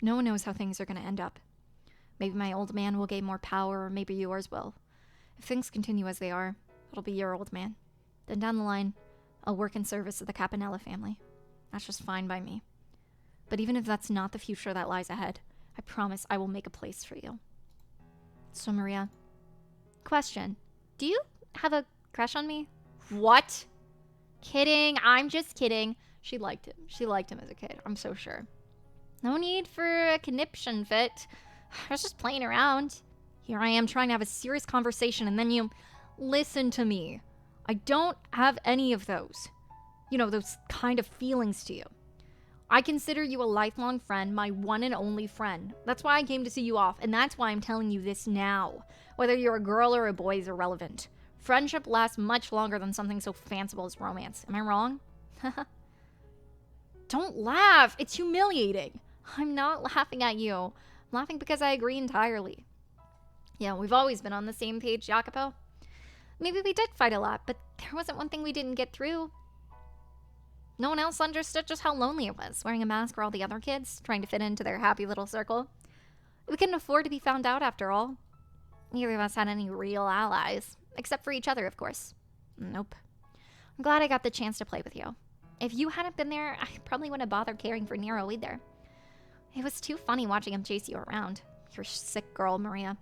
No one knows how things are going to end up. Maybe my old man will gain more power, or maybe yours will. If things continue as they are, it'll be your old man. Then down the line, I'll work in service of the Campanella family. That's just fine by me. But even if that's not the future that lies ahead, I promise I will make a place for you. So, Maria, question. Do you have a crush on me? What? Kidding. I'm just kidding. She liked him. She liked him as a kid. I'm so sure. No need for a conniption fit. I was just playing around. Here I am trying to have a serious conversation, and then you... Listen to me. I don't have any of those. You know, those kind of feelings to you. I consider you a lifelong friend, my one and only friend. That's why I came to see you off, and that's why I'm telling you this now. Whether you're a girl or a boy is irrelevant. Friendship lasts much longer than something so fanciful as romance. Am I wrong? Don't laugh. It's humiliating. I'm not laughing at you. I'm laughing because I agree entirely. Yeah, we've always been on the same page, Jacopo. Maybe we did fight a lot, but there wasn't one thing we didn't get through. No one else understood just how lonely it was, wearing a mask for all the other kids, trying to fit into their happy little circle. We couldn't afford to be found out after all. Neither of us had any real allies, except for each other, of course. Nope. I'm glad I got the chance to play with you. If you hadn't been there, I probably wouldn't have bothered caring for Nero either. It was too funny watching him chase you around. You're a sick girl, Maria.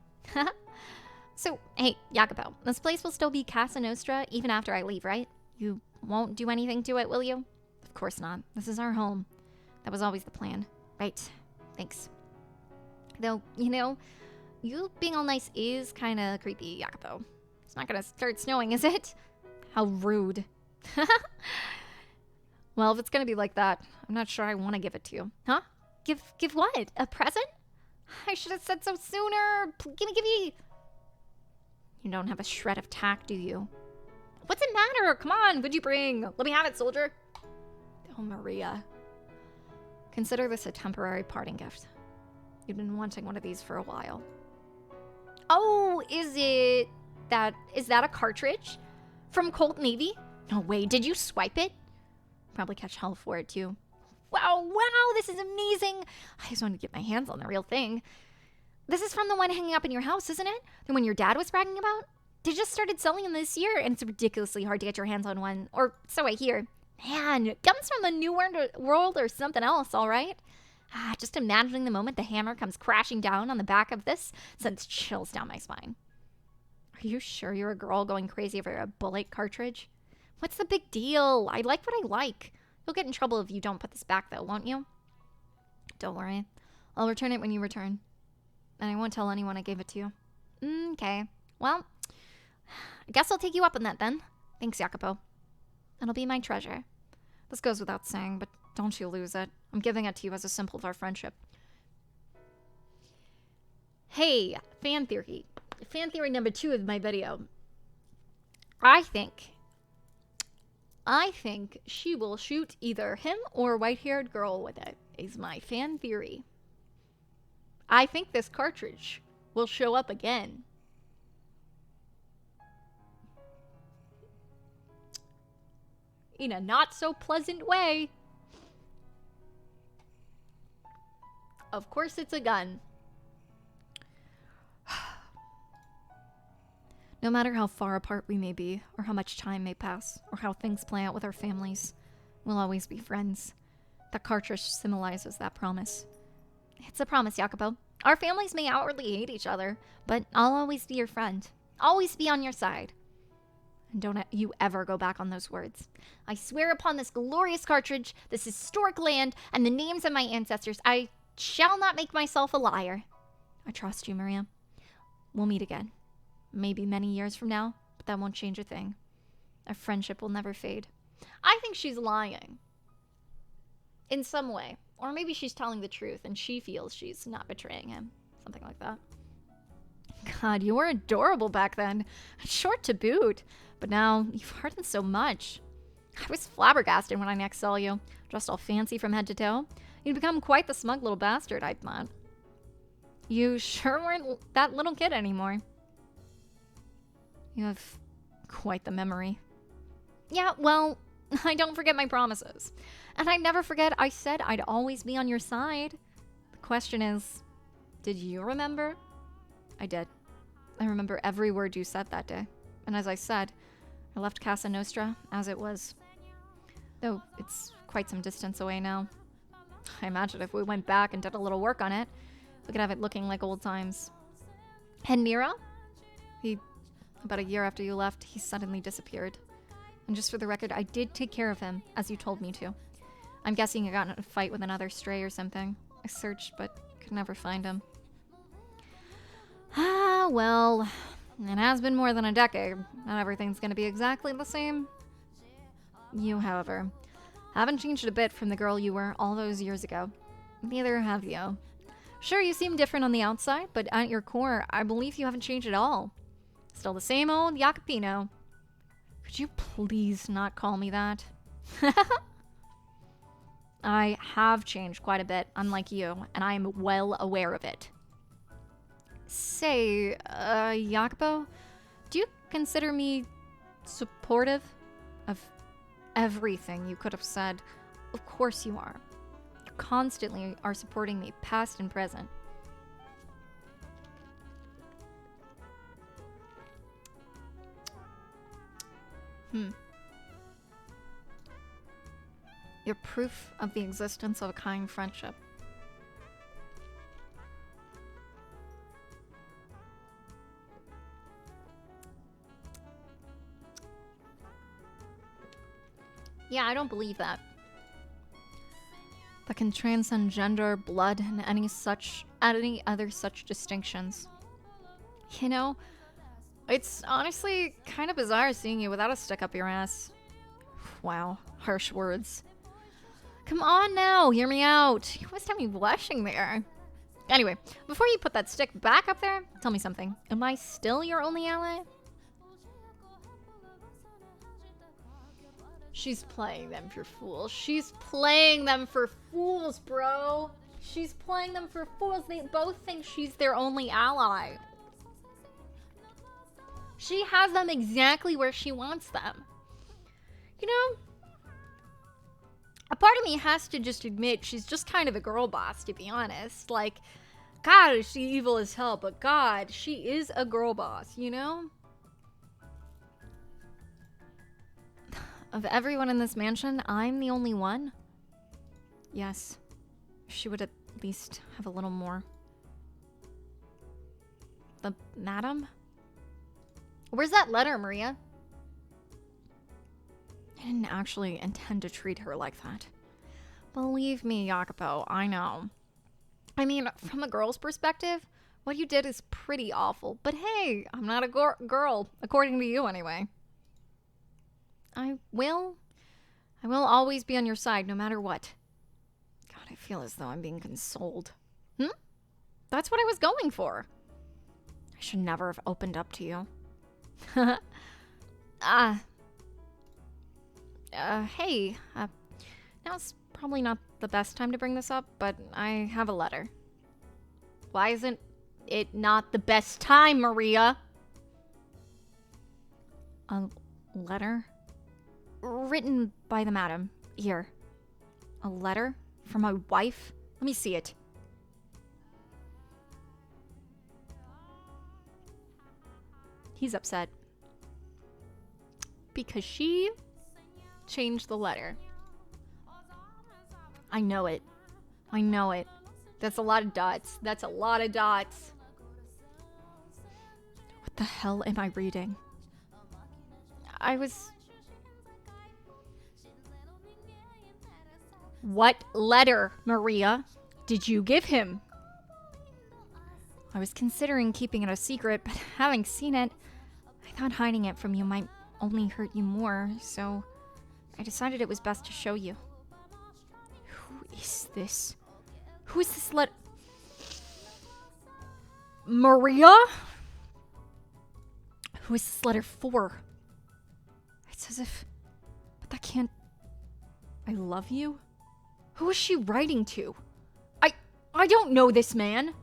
So, hey, Jacopo, this place will still be Casa Nostra even after I leave, right? You won't do anything to it, will you? Of course not. This is our home. That was always the plan. Right. Thanks. Though, you know, you being all nice is kind of creepy, Jacopo. It's not going to start snowing, is it? How rude. Well, if it's going to be like that, I'm not sure I want to give it to you. Huh? Give what? A present? I should have said so sooner. Gimme. You don't have a shred of tact, do you? What's it matter? Come on, what'd you bring? Let me have it, soldier. Oh, Maria. Consider this a temporary parting gift. You've been wanting one of these for a while. Oh, is that a cartridge? From Colt Navy? No way, did you swipe it? Probably catch hell for it too. Wow, this is amazing. I just wanted to get my hands on the real thing. This is from the one hanging up in your house, isn't it? The one your dad was bragging about? They just started selling them this year, and it's ridiculously hard to get your hands on one. Or so I hear. Man, it comes from the New World or something else, all right? Just imagining the moment the hammer comes crashing down on the back of this sends chills down my spine. Are you sure you're a girl going crazy over a bullet cartridge? What's the big deal? I like what I like. You'll get in trouble if you don't put this back, though, won't you? Don't worry. I'll return it when you return. And I won't tell anyone I gave it to you. Okay. Well, I guess I'll take you up on that then. Thanks, Jacopo. It'll be my treasure. This goes without saying, but don't you lose it. I'm giving it to you as a symbol of our friendship. Hey, fan theory. Fan theory number 2 of my video. I think she will shoot either him or a white-haired girl with it, is my fan theory. I think this cartridge will show up again. In a not-so-pleasant way. Of course it's a gun. No matter how far apart we may be, or how much time may pass, or how things play out with our families, we'll always be friends. That cartridge symbolizes that promise. It's a promise, Jacopo. Our families may outwardly hate each other, but I'll always be your friend. Always be on your side. And don't you ever go back on those words. I swear upon this glorious cartridge, this historic land, and the names of my ancestors, I shall not make myself a liar. I trust you, Maria. We'll meet again. Maybe many years from now, but that won't change a thing. Our friendship will never fade. I think she's lying. In some way. Or maybe she's telling the truth and she feels she's not betraying him. Something like that. God, you were adorable back then. Short to boot. But now, you've hardened so much. I was flabbergasted when I next saw you. Dressed all fancy from head to toe. You'd become quite the smug little bastard, I thought. You sure weren't that little kid anymore. You have quite the memory. Yeah, well, I don't forget my promises. And I never forget I said I'd always be on your side. The question is, did you remember? I did. I remember every word you said that day. And as I said, I left Casa Nostra as it was. Though it's quite some distance away now. I imagine if we went back and did a little work on it, we could have it looking like old times. And Nero? About a year after you left, he suddenly disappeared. And just for the record, I did take care of him, as you told me to. I'm guessing he got in a fight with another stray or something. I searched, but could never find him. Well, it has been more than a decade. Not everything's gonna be exactly the same. You, however, haven't changed a bit from the girl you were all those years ago. Neither have you. Sure, you seem different on the outside, but at your core, I believe you haven't changed at all. Still the same old Jacopino. Could you please not call me that? I have changed quite a bit, unlike you, and I am well aware of it. Say, Jacopo, do you consider me supportive of everything you could have said? Of course you are. You constantly are supporting me, past and present. You're proof of the existence of a kind friendship. Yeah, I don't believe that. That can transcend gender, blood, and any other such distinctions. You know, it's honestly kind of bizarre seeing you without a stick up your ass. Wow, harsh words. Come on now, hear me out. You always have me blushing there. Anyway, before you put that stick back up there, tell me something. Am I still your only ally? She's playing them for fools. She's playing them for fools, bro. She's playing them for fools. They both think she's their only ally. She has them exactly where she wants them. You know, a part of me has to just admit she's just kind of a girl boss, to be honest. Like, God, is she evil as hell, but God, she is a girl boss, you know? Of everyone in this mansion, I'm the only one? Yes. She would at least have a little more. The madam? Where's that letter, Maria? I didn't actually intend to treat her like that. Believe me, Jacopo, I know. I mean, from a girl's perspective, what you did is pretty awful. But hey, I'm not a girl, according to you anyway. I will always be on your side, no matter what. God, I feel as though I'm being consoled. That's what I was going for. I should never have opened up to you. Hey, now's probably not the best time to bring this up, but I have a letter. Why isn't it not the best time, Maria? A letter? Written by the madam. Here. A letter from my wife? Let me see it. He's upset. Because she changed the letter. I know it. I know it. That's a lot of dots. That's a lot of dots. What the hell am I reading? What letter, Maria, did you give him? I was considering keeping it a secret, but having seen it, I thought hiding it from you might only hurt you more, so I decided it was best to show you. Who is this? Who is this letter? Maria? Who is this letter for? It's as if... But that can't... I love you? Who is she writing to? I don't know this man.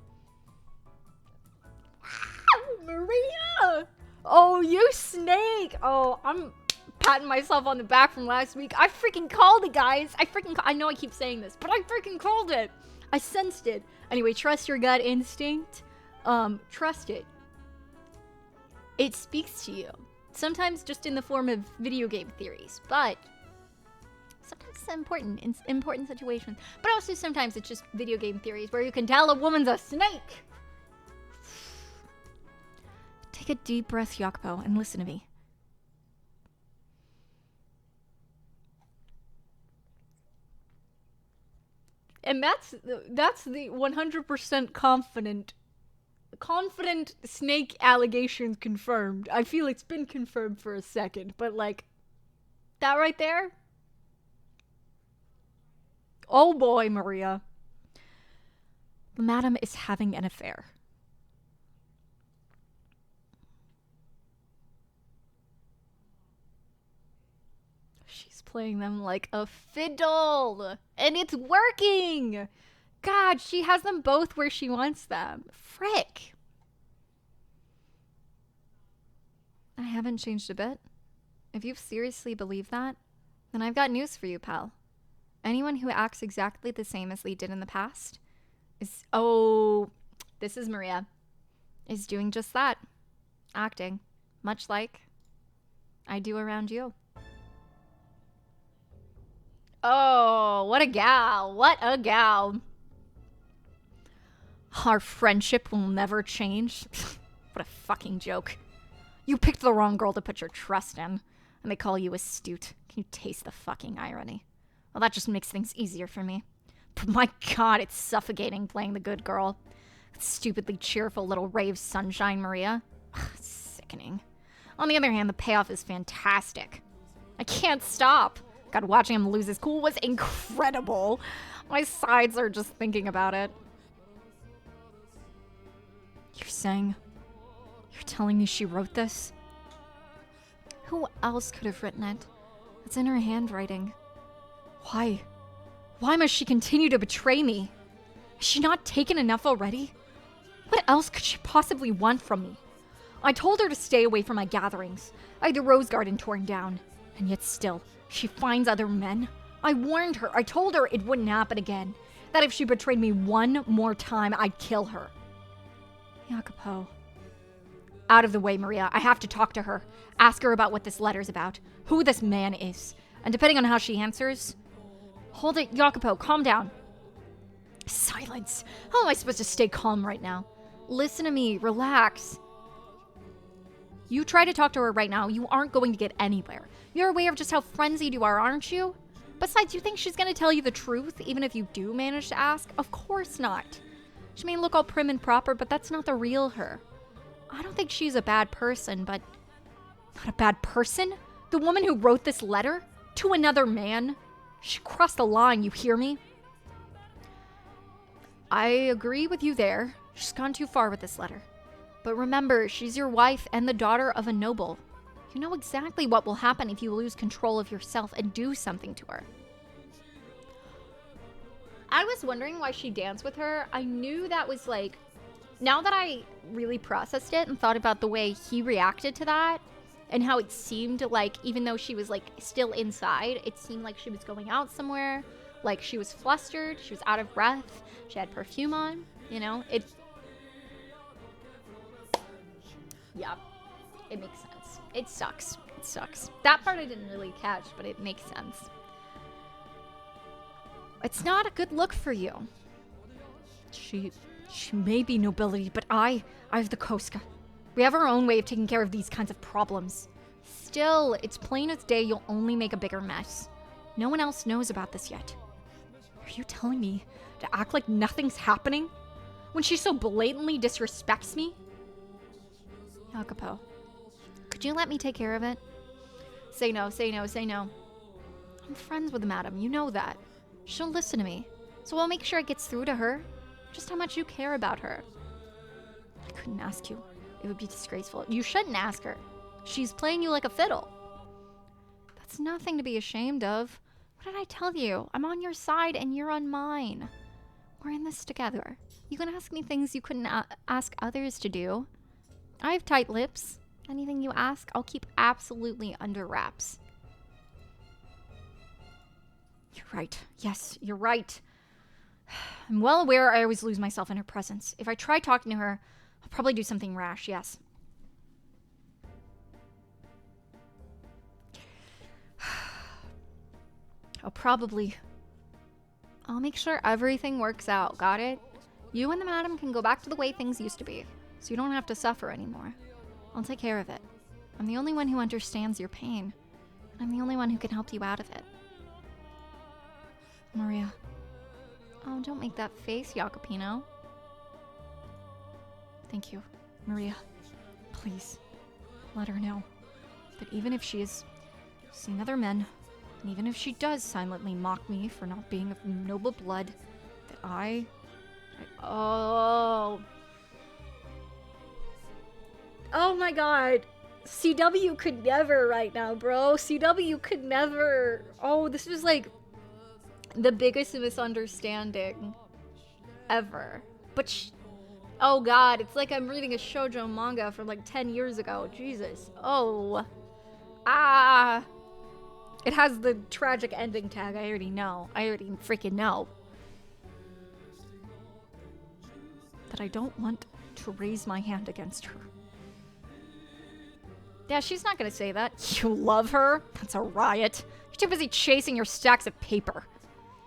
Maria! Oh, you snake! Oh, I'm patting myself on the back from last week. I freaking called it, guys. I know I keep saying this, but I freaking called it. I sensed it. Anyway, trust your gut instinct. Trust it. It speaks to you. Sometimes just in the form of video game theories, but sometimes it's important in important situations. But also sometimes it's just video game theories where you can tell a woman's a snake. Take a deep breath, Jacopo, and listen to me. And that's the 100% confident snake allegations confirmed. I feel it's been confirmed for a second, but like that right there. Oh boy, Maria. The madam is having an affair. She's playing them like a fiddle, and it's working. God, she has them both where she wants them. Frick. I haven't changed a bit. If you seriously believe that, then I've got news for you, pal. Anyone who acts exactly the same as Lee did in the past is... Oh, this is Maria. Is doing just that. Acting. Much like I do around you. Oh, what a gal. What a gal. Our friendship will never change. What a fucking joke. You picked the wrong girl to put your trust in, and they call you astute. Can you taste the fucking irony? Well, that just makes things easier for me. But my God, it's suffocating playing the good girl. Stupidly cheerful little ray of sunshine, Maria. Sickening. On the other hand, the payoff is fantastic. I can't stop. God, watching him lose his cool was incredible. My sides are just thinking about it. You're telling me she wrote this? Who else could have written it? It's in her handwriting. Why? Why must she continue to betray me? Has she not taken enough already? What else could she possibly want from me? I told her to stay away from my gatherings. I had the rose garden torn down. And yet still, she finds other men. I warned her. I told her it wouldn't happen again. That if she betrayed me one more time, I'd kill her. Jacopo. Out of the way, Maria. I have to talk to her. Ask her about what this letter's about. Who this man is. And depending on how she answers... Hold it, Jacopo. Calm down. Silence. How am I supposed to stay calm right now? Listen to me. Relax. You try to talk to her right now, you aren't going to get anywhere. You're aware of just how frenzied you are, aren't you? Besides, you think she's going to tell you the truth, even if you do manage to ask? Of course not. She may look all prim and proper, but that's not the real her. I don't think she's a bad person, but... Not a bad person? The woman who wrote this letter? To another man? She crossed the line, you hear me? I agree with you there. She's gone too far with this letter. But remember, she's your wife and the daughter of a noble. You know exactly what will happen if you lose control of yourself and do something to her. I was wondering why she danced with her. I knew that was like... Now that I really processed it and thought about the way he reacted to that, and how it seemed like, even though she was like still inside, it seemed like she was going out somewhere. Like she was flustered, she was out of breath, she had perfume on, you know? Yeah, it makes sense. It sucks. It sucks. That part I didn't really catch, but it makes sense. It's not a good look for you. She may be nobility, but I have the Koska. We have our own way of taking care of these kinds of problems. Still, it's plain as day you'll only make a bigger mess. No one else knows about this yet. Are you telling me to act like nothing's happening? When she so blatantly disrespects me? Jacopo, could you let me take care of it? Say no, say no, say no. I'm friends with the madam, you know that. She'll listen to me, so I'll make sure it gets through to her. Just how much you care about her. I couldn't ask you. It would be disgraceful. You shouldn't ask her. She's playing you like a fiddle. That's nothing to be ashamed of. What did I tell you? I'm on your side and you're on mine. We're in this together. You can ask me things you couldn't ask others to do. I have tight lips. Anything you ask, I'll keep absolutely under wraps. You're right. Yes, you're right. I'm well aware I always lose myself in her presence. If I try talking to her, I'll probably do something rash, yes. I'll make sure everything works out, got it? You and the madam can go back to the way things used to be, so you don't have to suffer anymore. I'll take care of it. I'm the only one who understands your pain. I'm the only one who can help you out of it. Maria. Oh, don't make that face, Jacopino. Thank you, Maria. Please, let her know that even if she has seen other men, and even if she does silently mock me for not being of noble blood, that oh my god. CW could never right now, bro. CW could never. Oh, this was like the biggest misunderstanding ever. But oh god, it's like I'm reading a shoujo manga from like 10 years ago. Jesus. Oh. Ah. It has the tragic ending tag. I already know. I already freaking know. That I don't want to raise my hand against her. Yeah, she's not gonna say that. You love her? That's a riot. You're too busy chasing your stacks of paper.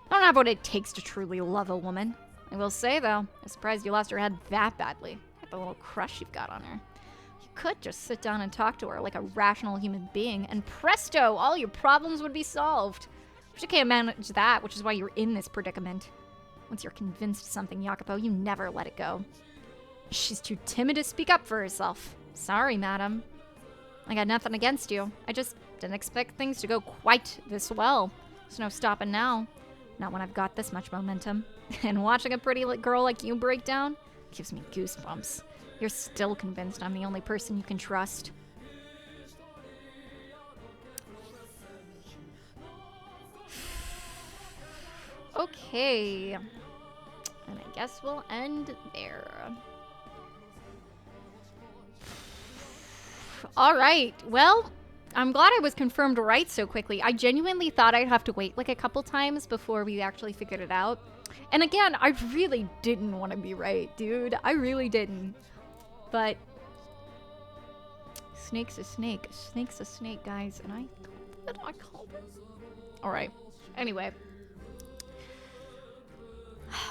I don't have what it takes to truly love a woman. I will say, though, I'm surprised you lost your head that badly. Like the little crush you've got on her. You could just sit down and talk to her like a rational human being, and presto, all your problems would be solved. But you can't manage that, which is why you're in this predicament. Once you're convinced of something, Jacopo, you never let it go. She's too timid to speak up for herself. Sorry, madam. I got nothing against you. I just didn't expect things to go quite this well. There's no stopping now. Not when I've got this much momentum. And watching a pretty girl like you break down gives me goosebumps. You're still convinced I'm the only person you can trust. Okay. And I guess we'll end there. Alright, well, I'm glad I was confirmed right so quickly. I genuinely thought I'd have to wait like a couple times before we actually figured it out. And again, I really didn't want to be right, dude. I really didn't. But snake's a snake. Snake's a snake, guys. And I called it. Alright. Anyway.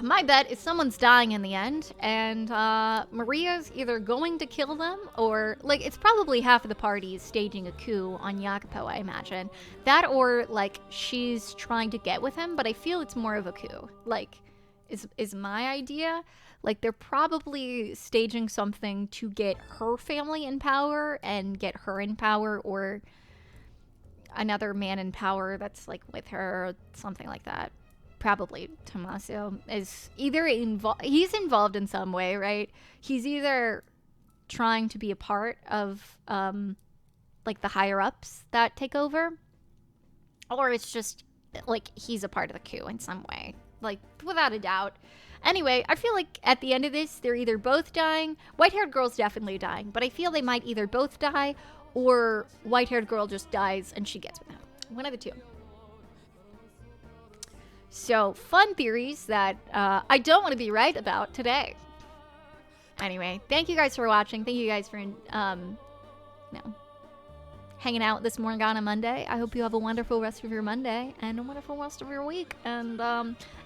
My bet is someone's dying in the end, and Maria's either going to kill them, or, like, it's probably half of the party is staging a coup on Jacopo, I imagine. That, or, like, she's trying to get with him, but I feel it's more of a coup. Like, is my idea. Like, they're probably staging something to get her family in power, and get her in power, or another man in power that's, like, with her, something like that. Probably Tommaso is either he's involved in some way, right? He's either trying to be a part of like the higher ups that take over, or it's just like he's a part of the coup in some way, like without a doubt. Anyway, I feel like at the end of this, they're either both dying. White-haired girl's definitely dying, but I feel they might either both die, or white-haired girl just dies and she gets with him. One of the two. So, fun theories that I don't want to be right about today. Anyway, thank you guys for watching. Thank you guys for, hanging out this Morgana Monday. I hope you have a wonderful rest of your Monday and a wonderful rest of your week. And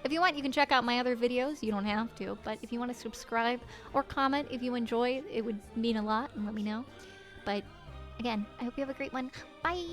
if you want, you can check out my other videos. You don't have to, but if you want to subscribe or comment if you enjoy, it would mean a lot, and let me know. But again, I hope you have a great one. Bye!